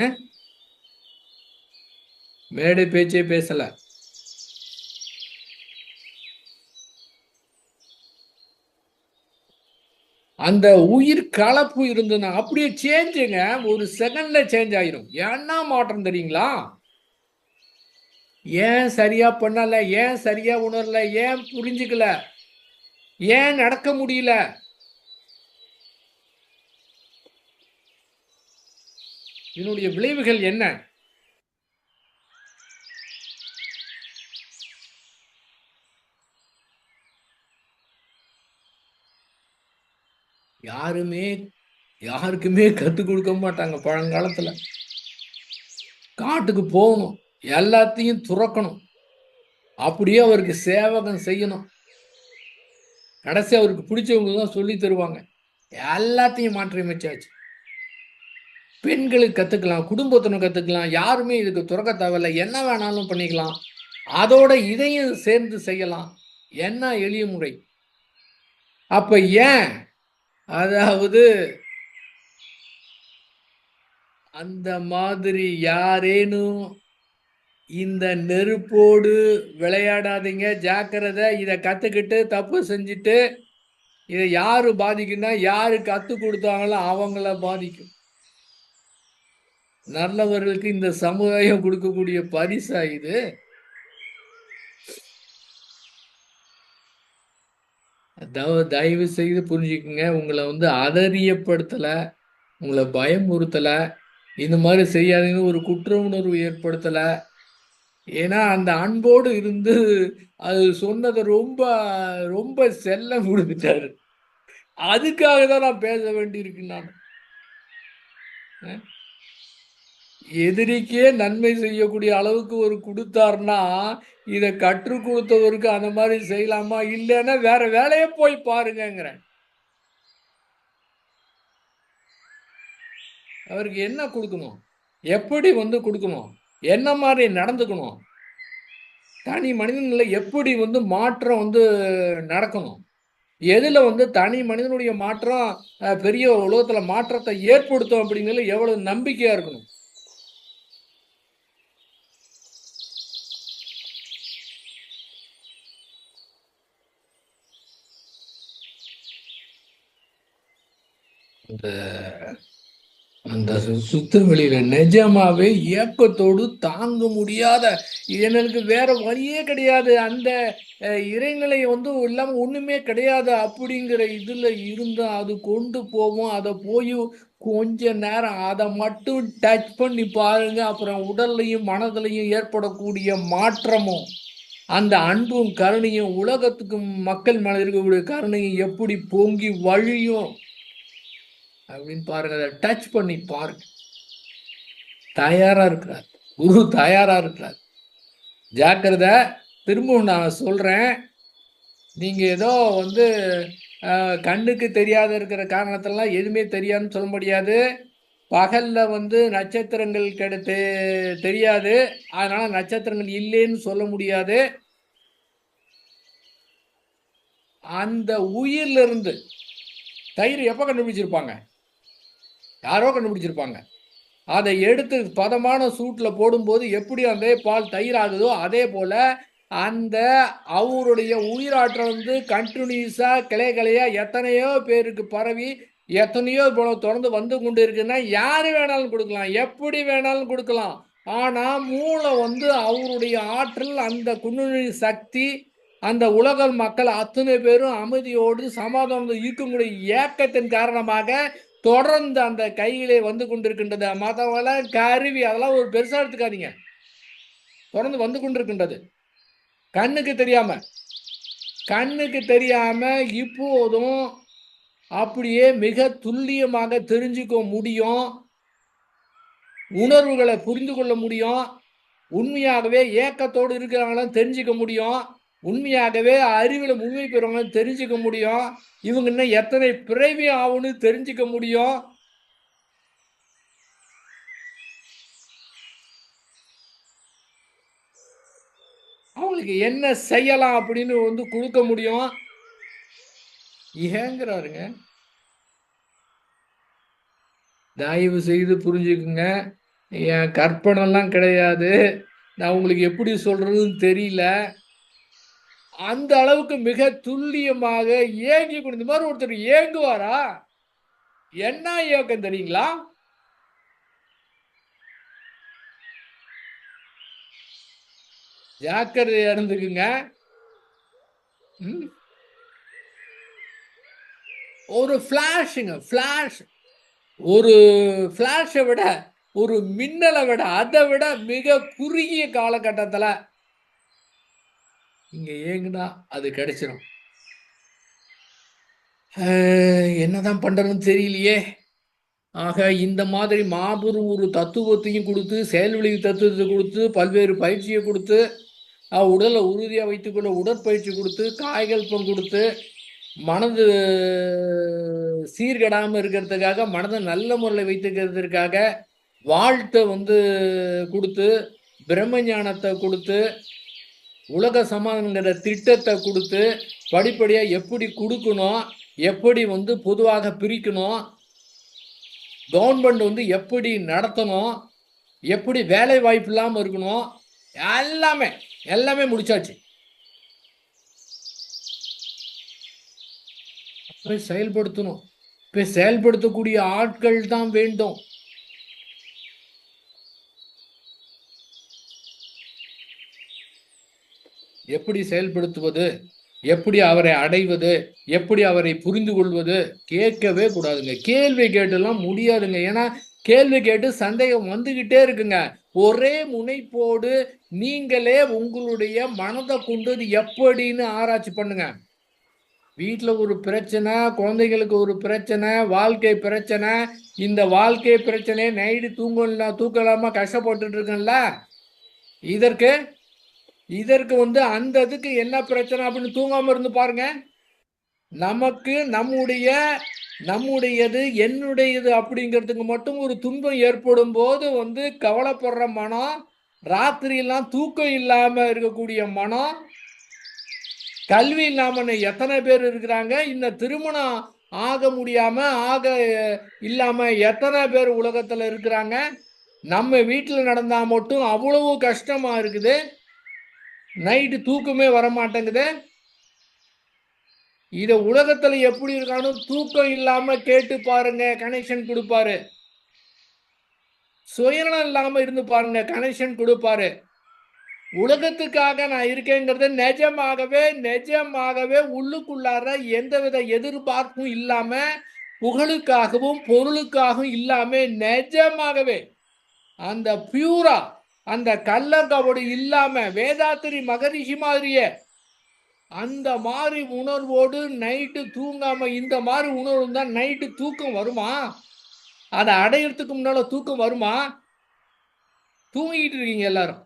மேடை பேச்சே பேசல. அந்த உயிர் கலப்பு இருந்ததுன்னா அப்படியே சேஞ்சுங்க. ஒரு செகண்ட்ல சேஞ்ச் ஆயிரும். என்ன மாற்றம் தெரியுங்களா? ஏன் சரியா பண்ணல? ஏன் சரியா உணரல? ஏன் புரிஞ்சுக்கல? ஏன் நடக்க முடியல? இதனுடைய விளைவுகள் என்ன? யாருக்குமே கற்றுக் கொடுக்க மாட்டாங்க பழங்காலத்துல. காட்டுக்கு போகணும், எல்லாத்தையும் துறக்கணும், அப்படியே அவருக்கு சேவகம் செய்யணும். கடைசி அவருக்கு பிடிச்சவங்க தான் சொல்லி தருவாங்க. எல்லாத்தையும் மாற்றி அமைச்சாச்சு. பெண்களுக்கு கத்துக்கலாம், குடும்பத்தினர் கத்துக்கலாம், யாருமே இதுக்கு துறக்க தேவையில்லை, என்ன வேணாலும் பண்ணிக்கலாம், அதோட இதையும் சேர்ந்து செய்யலாம். என்ன எளிய முறை. அப்ப ஏன் அதாவது அந்த மாதிரி யாரேனும் இந்த நெருப்போடு விளையாடாதீங்க, ஜாக்கிரதை. இதை கத்துக்கிட்டு தப்பு செஞ்சுட்டு இதை யாரு பாதிக்குன்னா, யாரு கத்து கொடுத்தாங்களோ அவங்கள பாதிக்கும். நல்லவர்களுக்கு இந்த சமுதாயம் கொடுக்கக்கூடிய பரிசா இது? தயவு செய்து புரிஞ்சுக்குங்க. உங்களை அதரியப்படுத்தல, உங்களை பயமுறுத்தல, இந்த மாதிரி செய்யாதீங்கன்னு ஒரு குற்ற உணர்வு ஏற்படுத்தல. ஏன்னா அந்த அன்போடு இருந்து அது சொன்னதை ரொம்ப ரொம்ப செல்லம் கொடுத்துட்டாரு. அதுக்காக தான் நான் பேச வேண்டியிருக்கு. நான் எதிரிக்கே நன்மை செய்யக்கூடிய அளவுக்கு ஒரு கொடுத்தாருன்னா, இதை கற்றுக் கொடுத்தவருக்கு அந்த மாதிரி செய்யலாமா? இல்லைன்னா வேற வேலையை போய் பாருங்கிறேன். அவருக்கு என்ன கொடுக்கணும்? எப்படி கொடுக்கணும்? என்ன மாதிரி நடந்துக்கணும்? தனி மனிதன்ல எப்படி மாற்றம் நடக்கணும்? எதுல தனி மனிதனுடைய மாற்றம் பெரிய உலகத்துல மாற்றத்தை ஏற்படுத்தும் அப்படிங்கிறதுல எவ்வளவு நம்பிக்கையா இருக்கணும்? அந்த சுத்த வெளியில நிஜமாவே ஏக்கத்தோடு தாங்க முடியாத, எனக்கு வேற வழியே கிடையாது, அந்த இறைநிலை இல்லாம ஒண்ணுமே கிடையாது அப்படிங்கிற இதுல இருந்தா அது கொண்டு போவோம். அதை போய் கொஞ்ச நேரம் அதை மட்டும் டச் பண்ணி பாருங்க. அப்புறம் உடல்லையும் மனதிலையும் ஏற்படக்கூடிய மாற்றமும் அந்த அன்பும் கருணையும் உலகத்துக்கு மக்கள் மேல இருக்கக்கூடிய கருணையும் எப்படி பொங்கி வழியும் அப்படின்னு பாருங்க. அதை டச் பண்ணி பாருங்க. தயாரா இருக்கிறார் குரு, தயாரா இருக்கிறார். ஜாக்கிரதை. திரும்பவும் நான் சொல்றேன், நீங்க ஏதோ கண்ணுக்கு தெரியாத இருக்கிற காரணத்தெல்லாம் எதுவுமே தெரியாதுன்னு சொல்ல முடியாது. பகல்ல நட்சத்திரங்கள் தெரியாது, அதனால நட்சத்திரங்கள் இல்லைன்னு சொல்ல முடியாது. அந்த உயிர்ல இருந்து தயிர் எப்ப கண்டுபிடிச்சிருப்பாங்க? யாரோ கண்டுபிடிச்சிருப்பாங்க. அதை எடுத்து பதமான சூட்டில் போடும்போது எப்படி அந்த பால் தயிர் ஆகுதோ அதே போல அந்த அவருடைய உயிராற்றல் கண்டினியூஸா கிளை கிளையா எத்தனையோ பேருக்கு பரவி எத்தனையோ தொடர்ந்து கொண்டு இருக்குன்னா யாரு வேணாலும் கொடுக்கலாம், எப்படி வேணாலும் கொடுக்கலாம். ஆனா மூளை அவருடைய ஆற்றல், அந்த குண்டுணி சக்தி, அந்த உலக மக்கள் அத்தனை பேரும் அமைதியோடு சமாதானம் இருக்கக்கூடிய ஏக்கத்தின் காரணமாக தொடர்ந்து அந்த கையிலே கொண்டிருக்கின்றது. மதவெல்லாம் கருவி அதெல்லாம் ஒரு பெருசா எடுத்துக்காதீங்க. தொடர்ந்து கொண்டிருக்கின்றது. கண்ணுக்கு தெரியாம இப்போதும் அப்படியே மிக துல்லியமாக தெரிஞ்சுக்க முடியும். உணர்வுகளை புரிந்து கொள்ள முடியும். உண்மையாகவே ஏக்கத்தோடு இருக்கிறவங்களும் தெரிஞ்சுக்க முடியும். உண்மையாகவே அறிவில் முழுமை பெறவங்க தெரிஞ்சுக்க முடியும். இவங்க இன்னும் எத்தனை பிறவி ஆகும்னு தெரிஞ்சுக்க முடியும். அவங்களுக்கு என்ன செய்யலாம் அப்படின்னு கொடுக்க முடியும். ஏங்கிறாருங்க. தயவு செய்து புரிஞ்சுக்குங்க. என் கற்பனைலாம் கிடையாது. நான் உங்களுக்கு எப்படி சொல்றதுன்னு தெரியல. அந்த அளவுக்கு மிக துல்லியமாக ஏங்கி இந்த மாதிரி ஒருத்தர் ஏங்குவாரா? என்ன ஏக்கம் தெரியுங்களா? ஜாக்கிரதையா இருந்துக்குங்க. ஒரு ஃபிளாஷுங்க, ஃபிளாஷ். ஒரு ஃபிளாஷை விட, ஒரு மின்னலை விட, அதை விட மிக குறுகிய காலகட்டத்தில் இங்க ஏங்குனா அது கிடைச்சிடும். என்னதான் பண்றதுன்னு தெரியலையே. ஆக இந்த மாதிரி மாபெரும் ஒரு தத்துவத்தையும் கொடுத்து, செயல்வழி தத்துவத்தை கொடுத்து, பல்வேறு பயிற்சியை கொடுத்து, உடலை உறுதியாக வைத்துக்கொள்ள உடற்பயிற்சி கொடுத்து, காய்கல்பம் கொடுத்து, மனது சீர்கெடாமல் இருக்கிறதுக்காக, மனதை நல்ல முறையில் வைத்துக்கிறதுக்காக வாழ்த்தை கொடுத்து, பிரம்ம ஞானத்தை கொடுத்து, உலக சமாதானங்கிற திட்டத்தை கொடுத்து, படிப்படியாக எப்படி கொடுக்கணும், எப்படி பொதுவாக பிரிக்கணும், கவர்மெண்ட் எப்படி நடத்தணும், எப்படி வேலை வாய்ப்பு இல்லாமல் இருக்கணும், எல்லாமே எல்லாமே முடிச்சாச்சு. போய் செயல்படுத்தணும். போய் செயல்படுத்தக்கூடிய ஆட்கள் தான் வேண்டும். எப்படி செயல்படுத்துவது, எப்படி அவரை அடைவது, எப்படி அவரை புரிந்து கொள்வது, கேட்கவே கூடாதுங்க. கேள்வி கேட்டுலாம் முடியாதுங்க. ஏன்னா கேள்வி கேட்டு சந்தேகம் வந்துகிட்டே இருக்குங்க. ஒரே முனைப்போடு நீங்களே உங்களுடைய மனதை கொண்டு எப்படின்னு ஆராய்ச்சி பண்ணுங்க. வீட்டில் ஒரு பிரச்சனை, குழந்தைகளுக்கு ஒரு பிரச்சனை, வாழ்க்கை பிரச்சனை. இந்த வாழ்க்கை பிரச்சனை நைட்டு தூக்கலாமா கஷ்டப்பட்டுட்டு இருக்கேன்ல. இதற்கு அந்த இதுக்கு என்ன பிரச்சனை அப்படின்னு தூங்காம இருந்து பாருங்க. நமக்கு நம்முடையது என்னுடையது அப்படிங்கிறதுக்கு மட்டும் ஒரு துன்பம் ஏற்படும் போது கவலைப்படுற மனம், ராத்திரியெல்லாம் தூக்கம் இல்லாம இருக்கக்கூடிய மனம், கல்வி இல்லாம எத்தனை பேர் இருக்கிறாங்க, இந்த திருமணம் ஆக முடியாம இல்லாம எத்தனை பேர் உலகத்துல இருக்கிறாங்க. நம்ம வீட்டில் நடந்தா மட்டும் அவ்வளவு கஷ்டமா இருக்குது. நைட்டு தூக்கமே வர மாட்டேங்குது. இத உலகத்துல எப்படி இருக்கானு தூக்கம் இல்லாம கேட்டு பாருங்க, கனெக்ஷன் கொடுப்பாரு. சுயநலம் இல்லாம இருந்து பாருங்க, கனெக்ஷன் கொடுப்பாரு. உலகத்துக்காக நான் இருக்கேங்கிறது நிஜமாகவே உள்ளுக்குள்ளார எந்தவித எதிர்பார்ப்பும் இல்லாம, புகழுக்காகவும் பொருளுக்காகவும் இல்லாம நிஜமாகவே அந்த பியூரா, அந்த கள்ளக்கபடி இல்லாம வேதாத்திரி மகரிஷி மாதிரியே அந்த மாதிரி உணர்வோடு நைட்டு தூங்காம, இந்த மாதிரி உணர்வு தான் நைட்டு தூக்கம் வருமா? அதை அடையிறதுக்கு முன்னால தூக்கம் வருமா? தூங்கிட்டு இருக்கீங்க எல்லாரும்.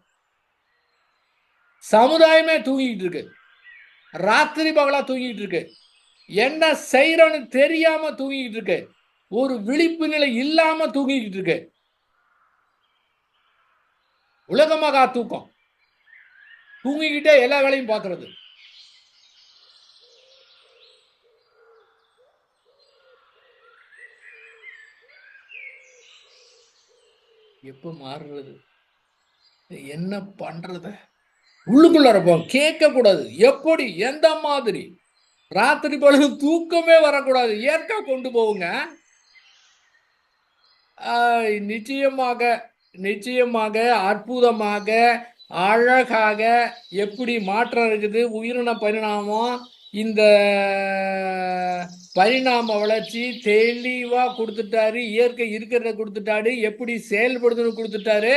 சமுதாயமே தூங்கிட்டு இருக்கு. ராத்திரி பகலா தூங்கிட்டு இருக்கு. என்ன செய்யறன்னு தெரியாம தூங்கிட்டு இருக்கு. ஒரு விழிப்பு நிலை இல்லாம தூங்கிட்டு இருக்கு. உலகமகா தூக்கம். தூங்கிக்கிட்டே எல்லா வேலையும் பார்க்கறது. எப்ப மாறுறது? என்ன பண்றது? உள்ளுக்குள்ள இருப்போம். கேட்க கூடாது. எப்படி, எந்த மாதிரி? ராத்திரி பொழுது தூக்கமே வரக்கூடாது. இயற்கை கொண்டு போவுங்க. நிச்சயமாக அற்புதமாக அழகாக எப்படி மாற்றம் இருக்குது. உயிரின பரிணாமம், இந்த பரிணாம வளர்ச்சி தெளிவா கொடுத்துட்டாரு. இயற்கை இருக்கிறத கொடுத்துட்டாரு. எப்படி செயல்படுதுன்னு கொடுத்துட்டாரு.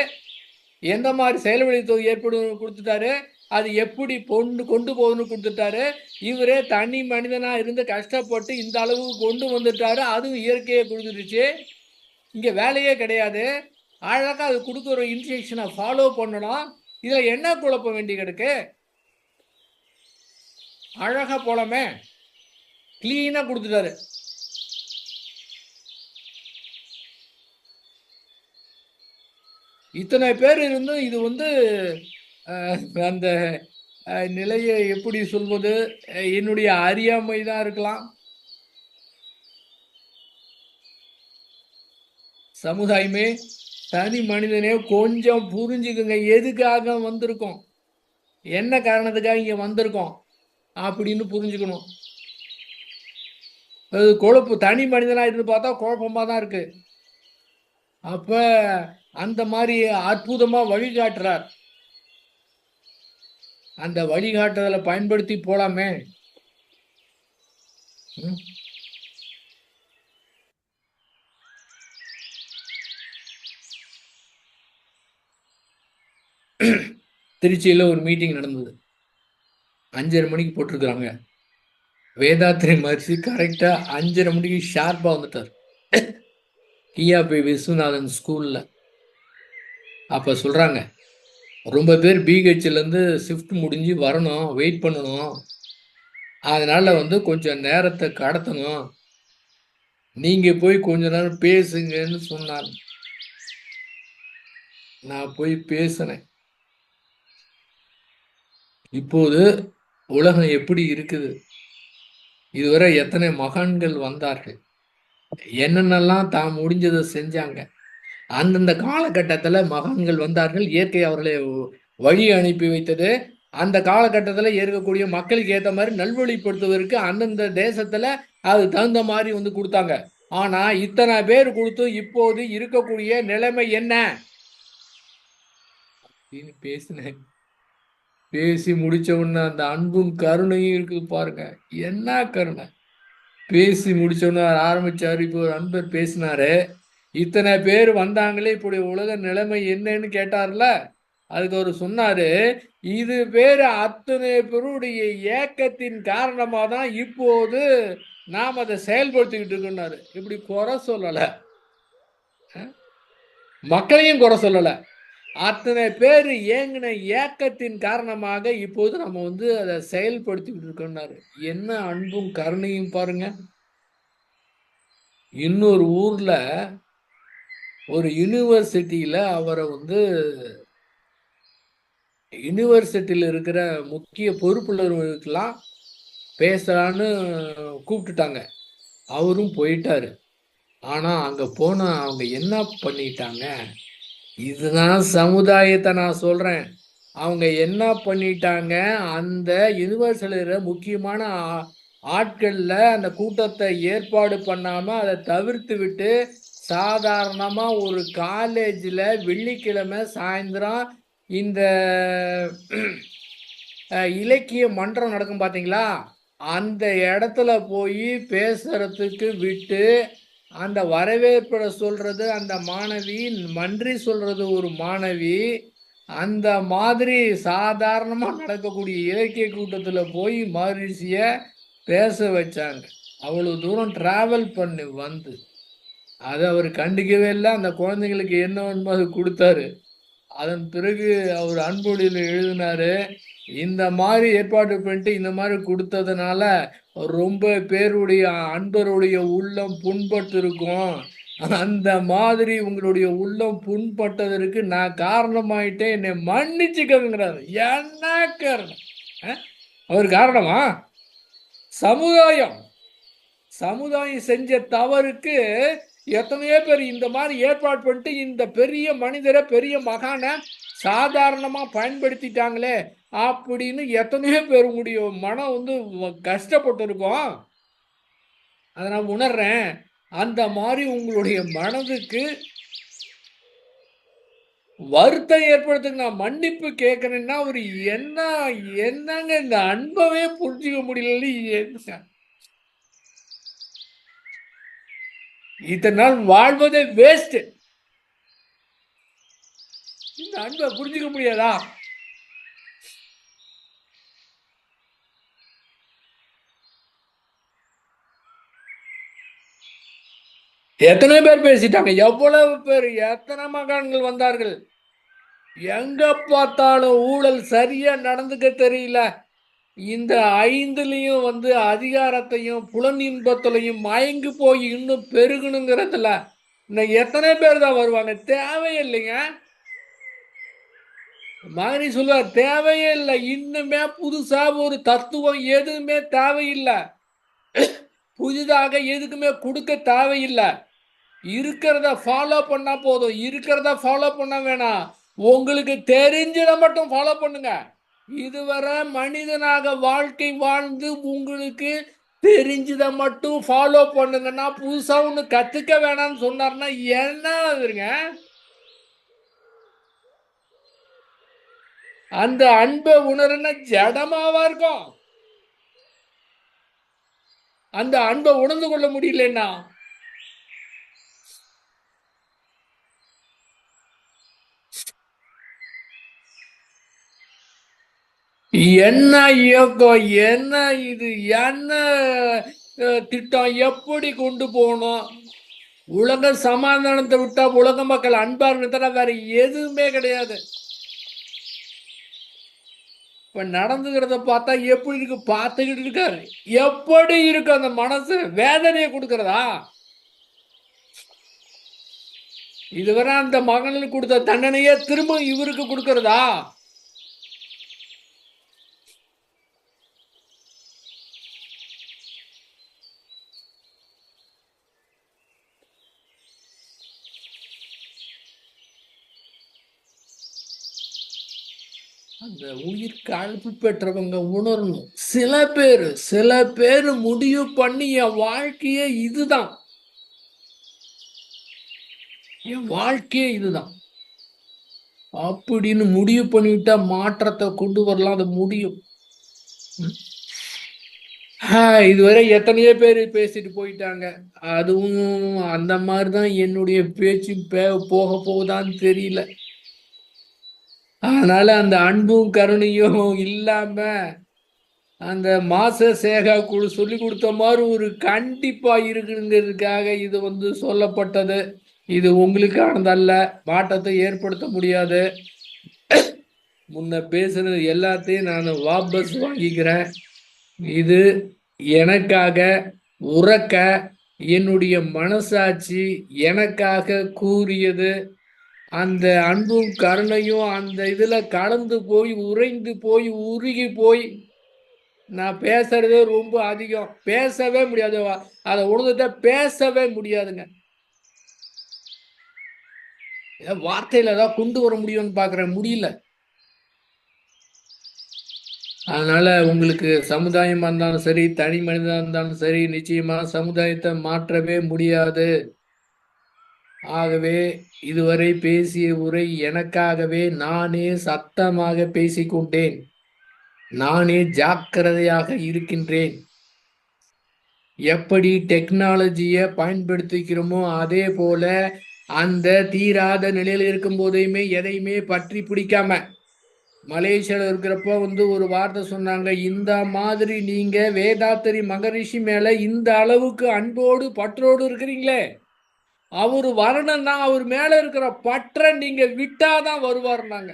எந்த மாதிரி செயல்வழித்துவம் ஏற்படும் கொடுத்துட்டாரு. அது எப்படி கொண்டு போகணும்னு கொடுத்துட்டாரு. இவரே தனி மனிதனா இருந்து கஷ்டப்பட்டு இந்த அளவுக்கு கொண்டு வந்துட்டாரு. அதுவும் இயற்கையை கொடுத்துருச்சு. இங்க வேலையே கிடையாது. அழகா அது கொடுக்குற இன்ஸ்ட்ரக்ஷனை ஃபாலோ பண்ணணும். இதுல என்ன குழப்பம் வேண்டி கிடக்கு? அழகா போலாமே, கிளீனா கொடுத்துட்டாரு. இத்தனை பேர் இருந்தும் இது வந்து அந்த நிலையை எப்படி சொல்வது, என்னுடைய அறியாமை தான் இருக்கலாம். சமுதாயமே, தனி மனிதனே கொஞ்சம் புரிஞ்சுக்குங்க, எதுக்காக வந்திருக்கோம், என்ன காரணத்துக்காக இங்க வந்திருக்கோம் அப்படின்னு புரிஞ்சுக்கணும். அது குழப்பு, தனி மனிதனா இருந்து பார்த்தா குழப்பமா தான் இருக்கு. அப்ப அந்த மாதிரி அற்புதமா வழிகாட்டுறார். அந்த வழிகாட்டுதலை பயன்படுத்தி போலாமே. திருச்சியில் ஒரு மீட்டிங் நடந்தது. 5:30 மணிக்கு போட்டிருக்கிறாங்க. வேதாத்திரி மகர்ஷி கரெக்டா 5:30 மணிக்கு ஷார்ப்பா வந்துட்டார். கியாபி விஸ்வநாதன் ஸ்கூல்ல. அப்ப சொல்றாங்க, ரொம்ப பேர் பிஹெச்லேருந்து ஷிஃப்ட் முடிஞ்சு வரணும், வெயிட் பண்ணணும், அதனால வந்து கொஞ்சம் நேரத்தை கடத்தணும், நீங்க போய் கொஞ்ச நேரம் பேசுங்கன்னு சொன்னார். நான் போய் பேசினேன். இப்போது உலகம் எப்படி இருக்குது, இதுவரை எத்தனை மகான்கள் வந்தார்கள், என்னென்னலாம் தான் முடிஞ்சதை செஞ்சாங்க, அந்தந்த காலகட்டத்தில் மகான்கள் வந்தார்கள், இயற்கை அவர்களை வழி அனுப்பி வைத்தது. அந்த காலகட்டத்தில் இருக்கக்கூடிய மக்களுக்கு ஏற்ற மாதிரி நல்வழிப்படுத்துவதற்கு அந்தந்த தேசத்தில் அது தகுந்த மாதிரி வந்து கொடுத்தாங்க. ஆனால் இத்தனை பேர் கொடுத்து இப்போது இருக்கக்கூடிய நிலைமை என்ன அப்படின்னு பேசினேன். பேசி முடிச்ச உடனே அந்த அன்பும் கருணையும் இருக்குது பாருங்க, என்ன கருணை. பேசி முடிச்ச உடனே ஆரம்பிச்சாரு. இப்போ ஒரு அன்பர் பேசினாரு, இத்தனை பேர் வந்தாங்களே, இப்படி உலக நிலைமை என்னன்னு கேட்டார்ல, அதுக்கு அவர் சொன்னாரு, இது பேர் அத்தனை பேருடைய ஏக்கத்தின் காரணமாக தான் இப்போது நாம் அதை செயல்படுத்திக்கிட்டு இருக்கோம்னாரு. இப்படி குறை சொல்லல, மக்களையும் குறை சொல்லல, அத்தனை பேர் ஏங்கின ஏக்கத்தின் காரணமாக இப்போது நம்ம வந்து அதை செயல்படுத்திக்கிட்டு இருக்கோம்னாரு. என்ன அன்பும் கருணையும் பாருங்க. இன்னொரு ஊர்ல ஒரு யூனிவர்சிட்டியில அவரை வந்து யூனிவர்சிட்டியில் இருக்கிற முக்கிய பொறுப்புள்ளவர்களுக்கெல்லாம் பேசலான்னு கூப்பிட்டுட்டாங்க. அவரும் போயிட்டாரு. ஆனா அங்க போன அவங்க என்ன பண்ணிட்டாங்க, இதுதான் சமுதாயத்தை நான் சொல்றேன். அவங்க என்ன பண்ணிட்டாங்க, அந்த யூனிவர்சிட்டியில் முக்கியமான ஆட்கள்ல அந்த கூட்டத்தை ஏற்பாடு பண்ணாம அதை தவிர்த்து விட்டு சாதாரணமா ஒரு காலேஜில் வெள்ளிக்கிழமை சாயந்தரம் இந்த இலக்கிய மன்றம் நடக்கும் பார்த்தீங்களா, அந்த இடத்துல போய் பேசுறதுக்கு விட்டு, அந்த வரவேற்பை சொல்றது அந்த மாணவி, நன்றி சொல்றது ஒரு மாணவி, அந்த மாதிரி சாதாரணமாக நடக்கக்கூடிய இலக்கிய கூட்டத்தில் போய் மகரிஷிய பேச வச்சாங்க. அவ்வளோ தூரம் டிராவல் பண்ணி வந்து அதை அவர் கண்டுக்கவே இல்லை. அந்த குழந்தைங்களுக்கு என்ன வேணுமோ அது கொடுத்தாரு. அதன் பிறகு அவர் அன்பொழியில் எழுதினாரு, இந்த மாதிரி ஏற்பாடு பண்ணிட்டு இந்த மாதிரி கொடுத்ததுனால ரொம்ப பேருடைய அன்பருடைய உள்ளம் புண்பட்டு இருக்கும், அந்த மாதிரி உங்களுடைய உள்ளம் புண்பட்டதற்கு நான் காரணமாயிட்டேன், என்னை மன்னிச்சுக்கங்கிறாரு. என்ன காரணம்? அவர் காரணமா? சமுதாயம் செஞ்ச தவறுக்கு எத்தனையோ பேர் இந்த மாதிரி ஏற்பாடு பண்ணிட்டு இந்த பெரிய மனிதரை, பெரிய மகான சாதாரணமா பயன்படுத்திட்டாங்களே அப்படின்னு எத்தனையோ பேர் உங்களுடைய மனம் வந்து கஷ்டப்பட்டு இருக்கும். அதை நான் உணர்றேன். அந்த மாதிரி உங்களுடைய மனதுக்கு வருத்தம் ஏற்படுத்துக்கு நான் மன்னிப்பு கேட்கறேன்னா ஒரு என்னங்க இந்த அன்பவே புரிஞ்சுக்க முடியல. இத்தனை நாள் வாழ்வதே வேஸ்ட். இந்த அன்பை புரிஞ்சுக்க முடியாதா? எத்தனை பேர் பேசிட்டாங்க, எவ்வளவு பேர், எத்தனை மகான்கள் வந்தார்கள். எங்க பார்த்தாலும் ஊழல் சரியா நடந்துக்க தெரியல. இந்த ஐந்துலயும் அதிகாரத்தையும் புலன் இன்பத்திலையும் மயங்கி போய் இன்னும் பெருகணுங்கிறதுல இன்னைக்கு எத்தனை பேர் தான் வருவாங்க? தேவையில்லைங்க. மகனி சொல்லுவார், தேவையே இல்லை. இன்னுமே புதுசா ஒரு தத்துவம் எதுவுமே தேவையில்லை. புதிதாக எதுக்குமே கொடுக்க தேவையில்லை. இருக்கிறத ஃபாலோ பண்ணா போதும். இருக்கிறத ஃபாலோ பண்ண வேணாம். உங்களுக்கு தெரிஞ்சதை மட்டும் ஃபாலோ பண்ணுங்க. இதுவரை மனிதனாக வாழ்க்கை வாழ்ந்து உங்களுக்கு தெரிஞ்சதை மட்டும் ஃபாலோ பண்ணுங்கன்னா, புதுசா ஒண்ணு கத்துக்க வேணாம்னு சொன்னார்னா என்ன ஆகுதுங்க? அந்த அன்பை உணர்னா ஜடமாவா இருக்கும். அந்த அன்பை உணர்ந்து கொள்ள முடியலன்னா என்ன இயக்கம், என்ன இது, என்ன திட்டம், எப்படி கொண்டு போகணும்? உலக சமாதானத்தை விட்டா உலக மக்கள் அன்பா இருக்கிறத வேற எதுவுமே கிடையாது. இப்ப நடந்துக்கிறத பார்த்தா எப்படி இருக்கு? பார்த்துக்கிட்டு இருக்காரு. எப்படி இருக்கு அந்த மனசு? வேதனையை கொடுக்கிறதா? இதுவரை அந்த மகனுக்கு கொடுத்த தண்டனையே திரும்ப இவருக்கு கொடுக்கிறதா? அந்த உயிருக்கு அழைப்பு பெற்றவங்க உணரணும். சில பேர் முடிவு பண்ணி என் வாழ்க்கையே இதுதான், என் வாழ்க்கையே இதுதான் அப்படின்னு முடிவு பண்ணிவிட்டா மாற்றத்தை கொண்டு வரலாம். அது முடியும். இதுவரை எத்தனையோ பேர் பேசிட்டு போயிட்டாங்க. அதுவும் அந்த மாதிரிதான் என்னுடைய பேச்சு போக போகுதான்னு தெரியல. அதனால அந்த அன்பும் கருணையும் இல்லாம அந்த சேகா குழு சொல்லி கொடுத்த மாதிரி ஒரு கண்டிப்பா இருக்குங்கிறதுக்காக இது சொல்லப்பட்டது. இது உங்களுக்கானதல்ல. மாற்றத்தை ஏற்படுத்த முடியாது. முன்ன பேசுனது எல்லாத்தையும் நான் வாபஸ் வாங்கிக்கிறேன். இது எனக்காக உறக்க என்னுடைய மனசாட்சி எனக்காக கூறியது. அந்த அன்பும் கருணையும் அந்த இதுல கலந்து போய் உறைந்து போய் உருகி போய் நான் பேசுறதே ரொம்ப அதிகம். பேசவே முடியாது. அதை உணர்ந்துட்டா பேசவே முடியாதுங்க. வார்த்தையில ஏதாவது கொண்டு வர முடியும்னு பாக்குறேன், முடியல. அதனால உங்களுக்கு சமுதாயமா இருந்தாலும் சரி, தனி மனிதனா இருந்தாலும் சரி, நிச்சயமா சமுதாயத்தை மாற்றவே முடியாது. ஆகவே இதுவரை பேசிய உரை எனக்காகவே நானே சத்தமாக பேசிக்கொண்டேன். நானே ஜாக்கிரதையாக இருக்கின்றேன். எப்படி டெக்னாலஜியை பயன்படுத்திக்கிறோமோ அதே போல அந்த தீராத நிலையில் இருக்கும் போதையுமே எதையுமே பற்றி பிடிக்காம, மலேசியாவில் இருக்கிறப்ப ஒரு வார்த்தை சொன்னாங்க, இந்த மாதிரி நீங்க வேதாத்திரி மகரிஷி மேல இந்த அளவுக்கு அன்போடு பற்றோடு இருக்கிறீங்களே, அவரு வரணும்னா அவர் மேல இருக்கிற பற்ற நீங்க விட்டாதான் வருவாருனாங்க.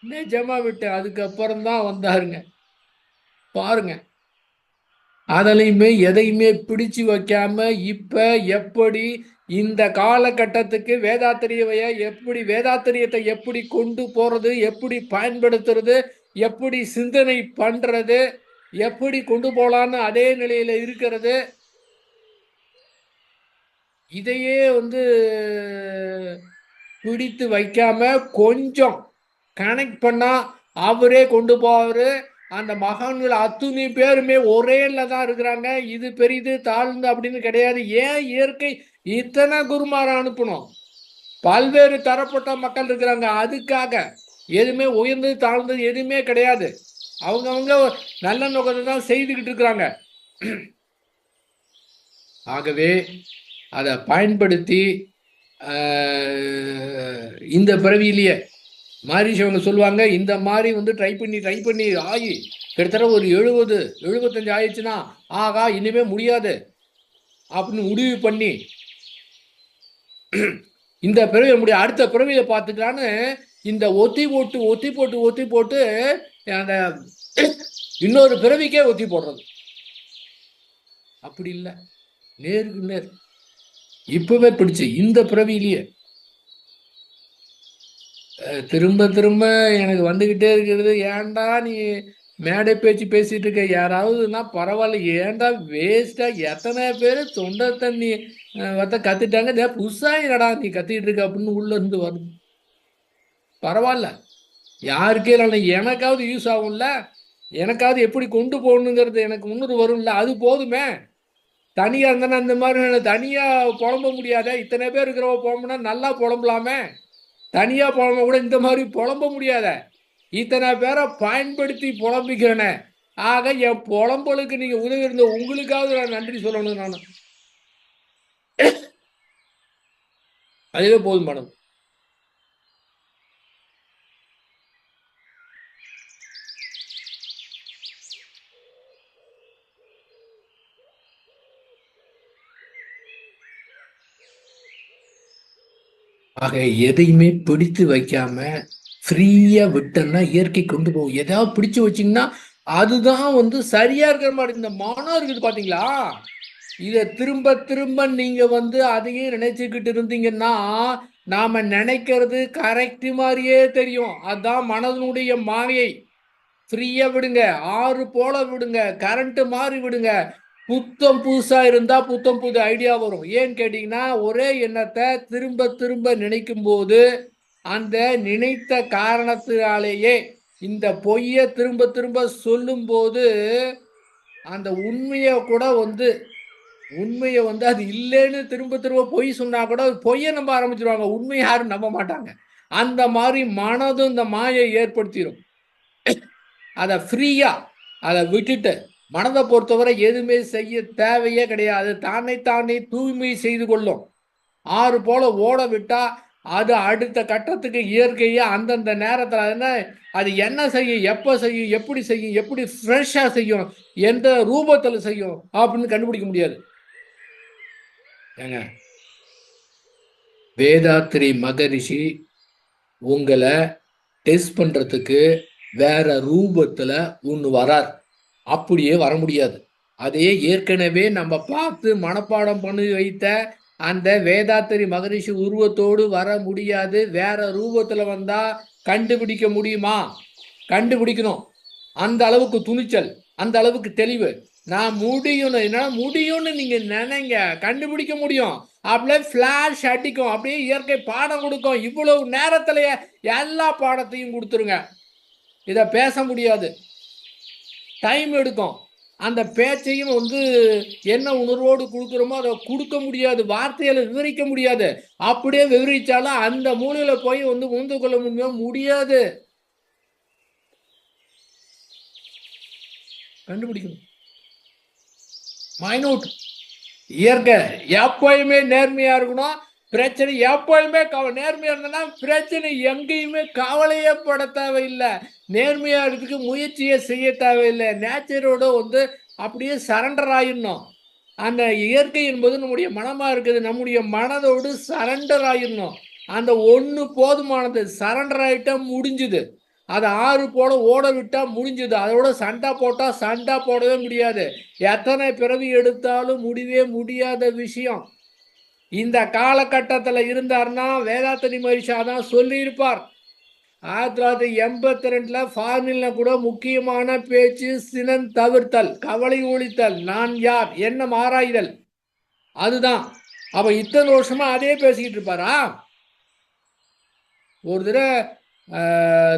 நிஜமா விட்டேன். அதுக்கப்புறம் தான் வந்தாருங்க. பாருங்க, அதிலையுமே எதையுமே பிடிச்சு வைக்காம இப்ப எப்படி இந்த காலகட்டத்துக்கு வேதாத்திரியத்தை எப்படி கொண்டு போறது, எப்படி பயன்படுத்துறது, எப்படி சிந்தனை பண்றது, எப்படி கொண்டு போலான்னு அதே நிலையில இருக்கிறது. இதையே பிடித்து வைக்காம கொஞ்சம் கனெக்ட் பண்ணா அவரே கொண்டு போவாரு. அந்த மகான்கள் அத்துணை பேருமே ஒரேல தான் இருக்கிறாங்க. இது பெரிது தாழ்ந்து அப்படின்னு கிடையாது. ஏன் இயற்கை இத்தனை குருமார அனுப்பணும்? பல்வேறு தரப்பட்ட மக்கள் இருக்கிறாங்க. அதுக்காக எதுவுமே உயர்ந்தது தாழ்ந்தது எதுவுமே கிடையாது. அவங்கவுங்க நல்ல நோக்கத்தை தான் செய்துக்கிட்டு இருக்கிறாங்க. ஆகவே அதை பயன்படுத்தி இந்த பிறவியிலேயே மாரிஷ் அவங்க சொல்லுவாங்க, இந்த மாதிரி ட்ரை பண்ணி ஆகி கிட்டத்தட்ட ஒரு 70-75 ஆயிடுச்சுன்னா ஆகா இனிமே முடியாது அப்படின்னு முடிவு பண்ணி இந்த பிறவி அடுத்த பிறவியை பார்த்துக்கலான்னு இந்த ஒத்தி போட்டு அந்த இன்னொரு பிறவிக்கே ஒத்தி போடுறது. அப்படி இல்லை, நேருக்கு நேர் இப்பவே பிடிச்சு இந்த பிறவியிலேயே திரும்ப திரும்ப எனக்கு வந்துகிட்டே இருக்கிறது. ஏன்டா நீ மேடை பேச்சு பேசிட்டு இருக்க, யாராவதுன்னா பரவாயில்ல, ஏன்டா வேஸ்டா எத்தனை பேர் தொண்டை தண்ணி கத்துட்டாங்க, புதுசா என்னடா நீ கத்திட்டு இருக்க அப்படின்னு உள்ள இருந்து வருது. பரவாயில்ல, யாருக்கே இல்லை, எனக்காவது யூஸ் ஆகும்ல, எனக்காவது எப்படி கொண்டு போகணுங்கிறது எனக்கு முன்னூறு வரும்ல, அது போதுமே. தனியா இருந்தானே அந்த மாதிரி தனியா புலம்ப முடியாத, இத்தனை பேர் இருக்கிறவ புலம்புனா நல்லா புலம்பலாமே. தனியா புலம்ப கூட இந்த மாதிரி புலம்ப முடியாத, இத்தனை பேரை பயன்படுத்தி புலம்பிக்கிறேனே. ஆக என் புலம்பலுக்கு நீங்க உதவி இருந்த உங்களுக்காவது நான் நன்றி சொல்லணும். நான் அதுவே போதும் மேடம். ஆக எதையுமே பிடித்து வைக்காம ஃப்ரீயா விட்டோம்னா இயற்கை கொண்டு போகும். எதாவது பிடிச்சு வச்சிங்கன்னா அதுதான் சரியா இருக்கிற மாதிரி. இந்த மனம் இருக்குது பாத்தீங்களா, இதை திரும்ப திரும்ப நீங்க அதையே நினைச்சுக்கிட்டு இருந்தீங்கன்னா நாம நினைக்கிறது கரெக்ட் மாதிரியே தெரியும். அதான் மனதனுடைய மாயை. ஃப்ரீயா விடுங்க, ஆறு போல விடுங்க, கரண்ட் மாதிரி விடுங்க. புத்தம் புதுசா இருந்தா புத்தம் புது ஐடியா வரும். ஏன்னு கேட்டீங்கன்னா ஒரே எண்ணத்தை திரும்ப திரும்ப நினைக்கும் போது அந்த நினைத்த காரணத்தினாலேயே இந்த பொய்யை திரும்ப திரும்ப சொல்லும் போது அந்த உண்மையை கூட உண்மையை அது இல்லைன்னு திரும்ப திரும்ப பொய் சொன்னா கூட பொய்யை நம்ப ஆரம்பிச்சிருவாங்க, உண்மையை யாரும் நம்ப மாட்டாங்க. அந்த மாதிரி மனதும் இந்த மாயை ஏற்படுத்திடும். அதை ஃப்ரீயா அதை விட்டுட்டு மனதை பொறுத்தவரை எதுவுமே செய்ய தேவையே கிடையாது. தானே தானே தூய்மை செய்து கொள்ளும். ஆறு போல ஓட விட்டா அது அடுத்த கட்டத்துக்கு இயற்கையா அந்தந்த நேரத்தில் அது என்ன செய்யும், எப்ப செய்யும், எப்படி செய்யும், எப்படி ஃப்ரெஷ்ஷா செய்யும், எந்த ரூபத்தில் செய்யும் அப்படின்னு கண்டுபிடிக்க முடியாது. ஏங்க, வேதாத்ரி மகரிஷி உங்களை டெஸ்ட் பண்றதுக்கு வேற ரூபத்துல ஒன்று வரார். அப்படியே வர முடியாது. அதையே ஏற்கனவே நம்ம பார்த்து மனப்பாடம் பண்ணி வைத்த அந்த வேதாத்திரி மகரிஷி உருவத்தோடு வர முடியாது. வேற ரூபத்துல வந்தா கண்டுபிடிக்க முடியுமா? கண்டுபிடிக்கணும். அந்த அளவுக்கு துணிச்சல், அந்த அளவுக்கு தெளிவு. நான் முடியும்னு நீங்க நினைங்க, கண்டுபிடிக்க முடியும். அப்படியே பிளாஷ் அடிக்கும், அப்படியே இயற்கை பாடம் கொடுக்கும். இவ்வளவு நேரத்திலேயே எல்லா பாடத்தையும் கொடுத்துருங்க. இதை பேச முடியாது, டைம் எடுக்கும். அந்த பேச்சையும் என்ன உணர்வோடு கொடுக்குறோமோ அதை கொடுக்க முடியாது, வார்த்தையில விவரிக்க முடியாது. அப்படியே விவரிச்சாலும் அந்த மூலையில போய் உணர்ந்து கொள்ள முடியாது. கண்டுபிடிக்கணும். மைனூட் இயற்கை எப்பயுமே நேர்மையா இருக்கணும். பிரச்சனை எப்பயுமே நேர்மையா இருந்தனா பிரச்சனை எங்கேயுமே கவலையே பட தேவையில்லை. நேர்மையா இருக்கிறதுக்கு முயற்சியை செய்ய தேவையில்லை. நேச்சரோட அப்படியே சரண்டர் ஆயிடணும். அந்த இயற்கை என்பது நம்முடைய மனமா இருக்குது, நம்முடைய மனதோடு சரண்டர் ஆயிடணும். அந்த ஒன்று போதுமானது. சரண்டர் ஆயிட்டா முடிஞ்சுது. அதை ஆறு போல ஓட விட்டா முடிஞ்சுது. அதோட சண்டை போட்டா சண்டை போடவே முடியாது. எத்தனை பிறவி எடுத்தாலும் முடிவே முடியாத விஷயம். இந்த காலகட்டத்தில் இருந்தார்னா வேதாத்திரி மகரிஷி தான் சொல்லியிருப்பார். 1982 ஃபார்மில்ல கூட முக்கியமான பேச்சு சினன் தவிர்த்தல், கவலை ஒழித்தல், நான் யார், எண்ணம் ஆராய்தல். அதுதான். அப்ப இத்தனை வருஷமா அதே பேசிக்கிட்டு இருப்பாரா? ஒரு தடவை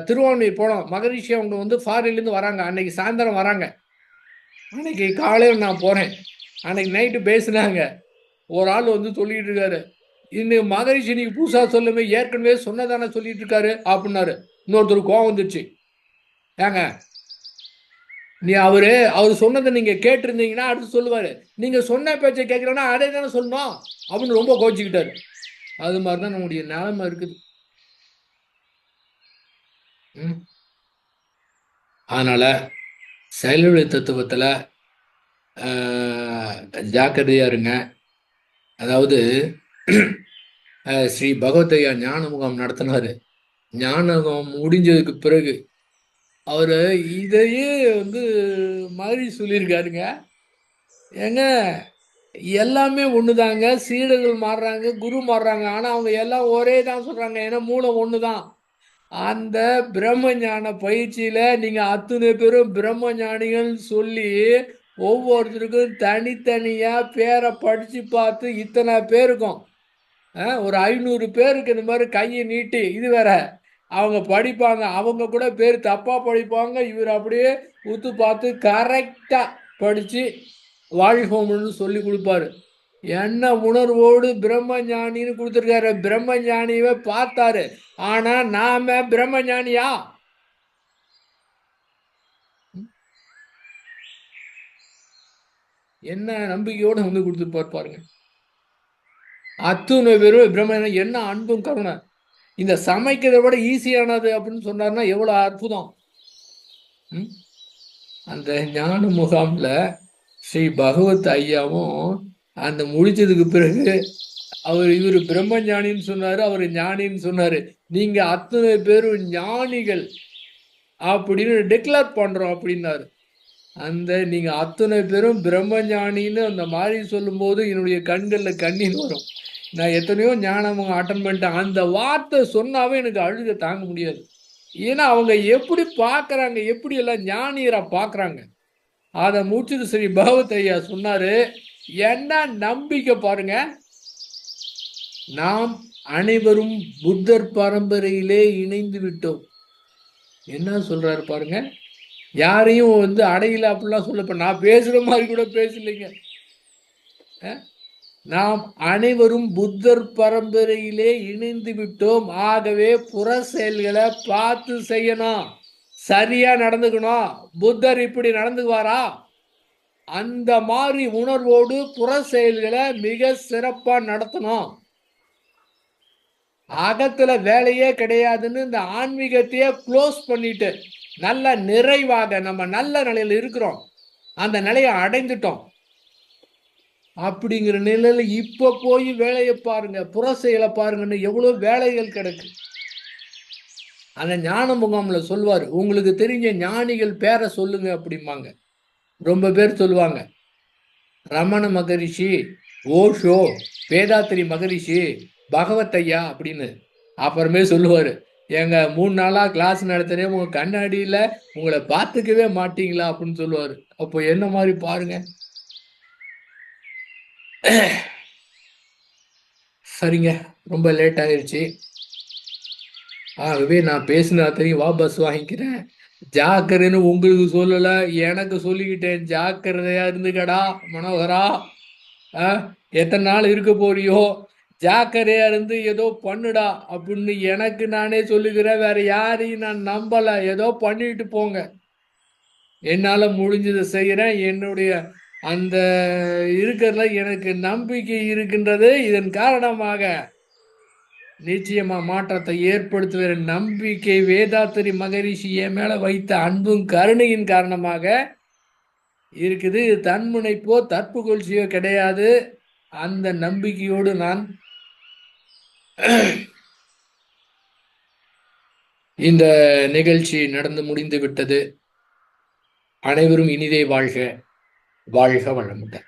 திருவான்மையூர் போனோம். மகரிஷி அவங்க ஃபாரின்லேருந்து வராங்க. அன்னைக்கு சாயந்தரம் வராங்க. அன்னைக்கு காலையில் நான் போனேன். அன்னைக்கு நைட்டு பேசினாங்க. ஒரு ஆள் சொல்லிட்டு இருக்காரு, இன்னைக்கு மகரிஷி நீங்க புதுசா சொல்லுமே, ஏற்கனவே சொன்னதானே சொல்லிட்டு இருக்காரு அப்படின்னாரு. இன்னொருத்தர் கோவம் வந்துருச்சு. ஏங்க, நீ அவர் சொன்னதை நீங்க கேட்டிருந்தீங்கன்னா அடுத்து சொல்லுவாரு, நீங்க சொன்ன பேச்சை கேட்கிறோன்னா அதே தானே சொல்லணும் அப்படின்னு ரொம்ப கோச்சிக்கிட்டாரு. அது மாதிரிதான் நம்முடைய நிலைமை இருக்குது. அதனால செயல்வழி தத்துவத்துல ஜாக்கிரதையா இருங்க. அதாவது ஸ்ரீ பகவத்தையா ஞான முகாம் நடத்தினாரு. ஞான முகாம் முடிஞ்சதுக்கு பிறகு அவரு இதையே மாதிரி சொல்லியிருக்காருங்க. ஏங்க, எல்லாமே ஒண்ணுதாங்க. சீடர்கள் மாறுறாங்க, குரு மாறுறாங்க. ஆனா அவங்க எல்லாம் ஒரே தான் சொல்றாங்க. ஏன்னா மூளை ஒண்ணுதான். அந்த பிரம்ம ஞான பயிற்சியில நீங்க அத்தனை பேரும் பிரம்ம ஞானிகள் சொல்லி ஒவ்வொருத்தருக்கும் தனித்தனியா பேரை படிச்சு பார்த்து இத்தனை பேருக்கும் ஒரு 500 பேருக்கு இந்த மாதிரி கையை நீட்டி இது வேற அவங்க படிப்பாங்க. அவங்க கூட பேர் தப்பா படிப்பாங்க. இவர் அப்படியே உத்து பார்த்து கரெக்டா படிச்சு வாழ்வோம்னு சொல்லி கொடுப்பாரு. என்ன உணர்வோடு பிரம்ம ஞானின்னு கொடுத்துருக்காரு. பிரம்ம ஞானியவே பார்த்தாரு. ஆனா நாம பிரம்ம ஞானியா? என்ன நம்பிக்கையோடு கொடுத்துருப்பாரு பாருங்க. அத்துணை பேரும் பிரம்ம என்ன அன்பும் கருணை. இந்த சமைக்கிறத விட ஈஸியானது அப்படின்னு சொன்னார்னா எவ்வளவு அற்புதம். அந்த ஞான முகாம்ல ஸ்ரீ பகவத் ஐயாவும் அந்த முடிச்சதுக்கு பிறகு இவர் பிரம்ம ஞானின்னு சொன்னாரு, அவர் ஞானின்னு சொன்னாரு. நீங்க அத்தனை பேரும் ஞானிகள் அப்படின்னு டிக்ளேர் பண்றோம் அப்படின்னாரு. நீங்க அத்தனை பேரும் பிரம்ம ஞானின்னு அந்த மாதிரி சொல்லும் போது என்னுடைய கண்கள்ல கண்ணீர் வரும். நான் எத்தனையோ ஞானம் அட்டன் பண்ணிட்டேன். அந்த வார்த்தை சொன்னாவே எனக்கு அழுக தாங்க முடியாது. ஏன்னா அவங்க எப்படி பார்க்கறாங்க, எப்படி எல்லாம் ஞானியரா பார்க்கறாங்க. அதை முடிச்சுட்டு ஸ்ரீ பகவத் ஐயா சொன்னாரு, என்ன நம்பிக்கை பாருங்க. நாம் அனைவரும் புத்தர் பரம்பரையிலே இணைந்து விட்டோம். என்ன சொல்றாரு பாருங்க. யாரையும் அடையில அப்படிலாம் சொல்ல. இப்ப நான் பேசுற மாதிரி கூட பேசலைங்க. நாம் அனைவரும் புத்தர் பரம்பரையிலே இணைந்து விட்டோம். ஆகவே புற செயல்களை பார்த்து செய்யணும், சரியா நடந்துக்கணும். புத்தர் இப்படி நடந்துக்குவாரா? அந்த மாதிரி உணர்வோடு புற செயல்களை மிக சிறப்பா நடத்தணும். அகத்துல வேலையே கிடையாதுன்னு இந்த ஆன்மீகத்தையே க்ளோஸ் பண்ணிட்டு நல்ல நிறைவாக நம்ம நல்ல நிலையில இருக்கிறோம், அந்த நிலையை அடைந்துட்டோம் அப்படிங்கிற நிலையில இப்ப போய் வேலையை பாருங்க, புற செயலை பாருங்கன்னு எவ்வளவு வேலைகள் கிடக்கு. அந்த ஞான முகாம்ல சொல்வாரு, உங்களுக்கு தெரிஞ்ச ஞானிகள் பேரை சொல்லுங்க அப்படிம்பாங்க. ரொம்ப பேர் சொல்லுவாங்க, ரமண மகரிஷி, ஓஷோ, வேதாத்திரி மகரிஷி, பகவத் ஐயா அப்படின்னு. அப்புறமே சொல்லுவாரு, எங்க 3 நாளா கிளாஸ் நடத்துறேன், உங்க கண்ணாடியில உங்களை பார்த்துக்கவே மாட்டீங்களா அப்படின்னு சொல்லுவாரு. அப்போ என்ன மாதிரி பாருங்க. சரிங்க, ரொம்ப லேட் ஆயிடுச்சு. ஆகவே நான் பேசின அத்தனையும் வாபஸ் வாங்கிக்கிறேன். ஜாக்கிரதைன்னு உங்களுக்கு சொல்லல, எனக்கு சொல்லிக்கிட்டேன். ஜாக்கிரதையா இருந்துக்கடா மனோகரா. எத்தனை நாள் இருக்க போறியோ, ஜாக்கிரதையா இருந்து ஏதோ பண்ணுடா அப்படின்னு எனக்கு நானே சொல்லுகிறேன். வேற யாரையும் நான் நம்பல. ஏதோ பண்ணிட்டு போங்க, என்னால முடிஞ்சதை செய்யறேன். என்னுடைய அந்த இருக்கிறதுல எனக்கு நம்பிக்கை இருக்கின்றது. இதன் காரணமாக நிச்சயமா மாற்றத்தை ஏற்படுத்துகிற நம்பிக்கை வேதாத்திரி மகரிஷி என் மேல வைத்த அன்பும் கருணையின் காரணமாக இருக்குது. தன்முனைப்போ தற்புகழ்ச்சியோ கிடையாது. அந்த நம்பிக்கையோடு நான் இந்த நிகழ்ச்சி நடந்து முடிந்து விட்டது. அனைவரும் இனிதே வாழ்க. வாழ்க வளமுடன்.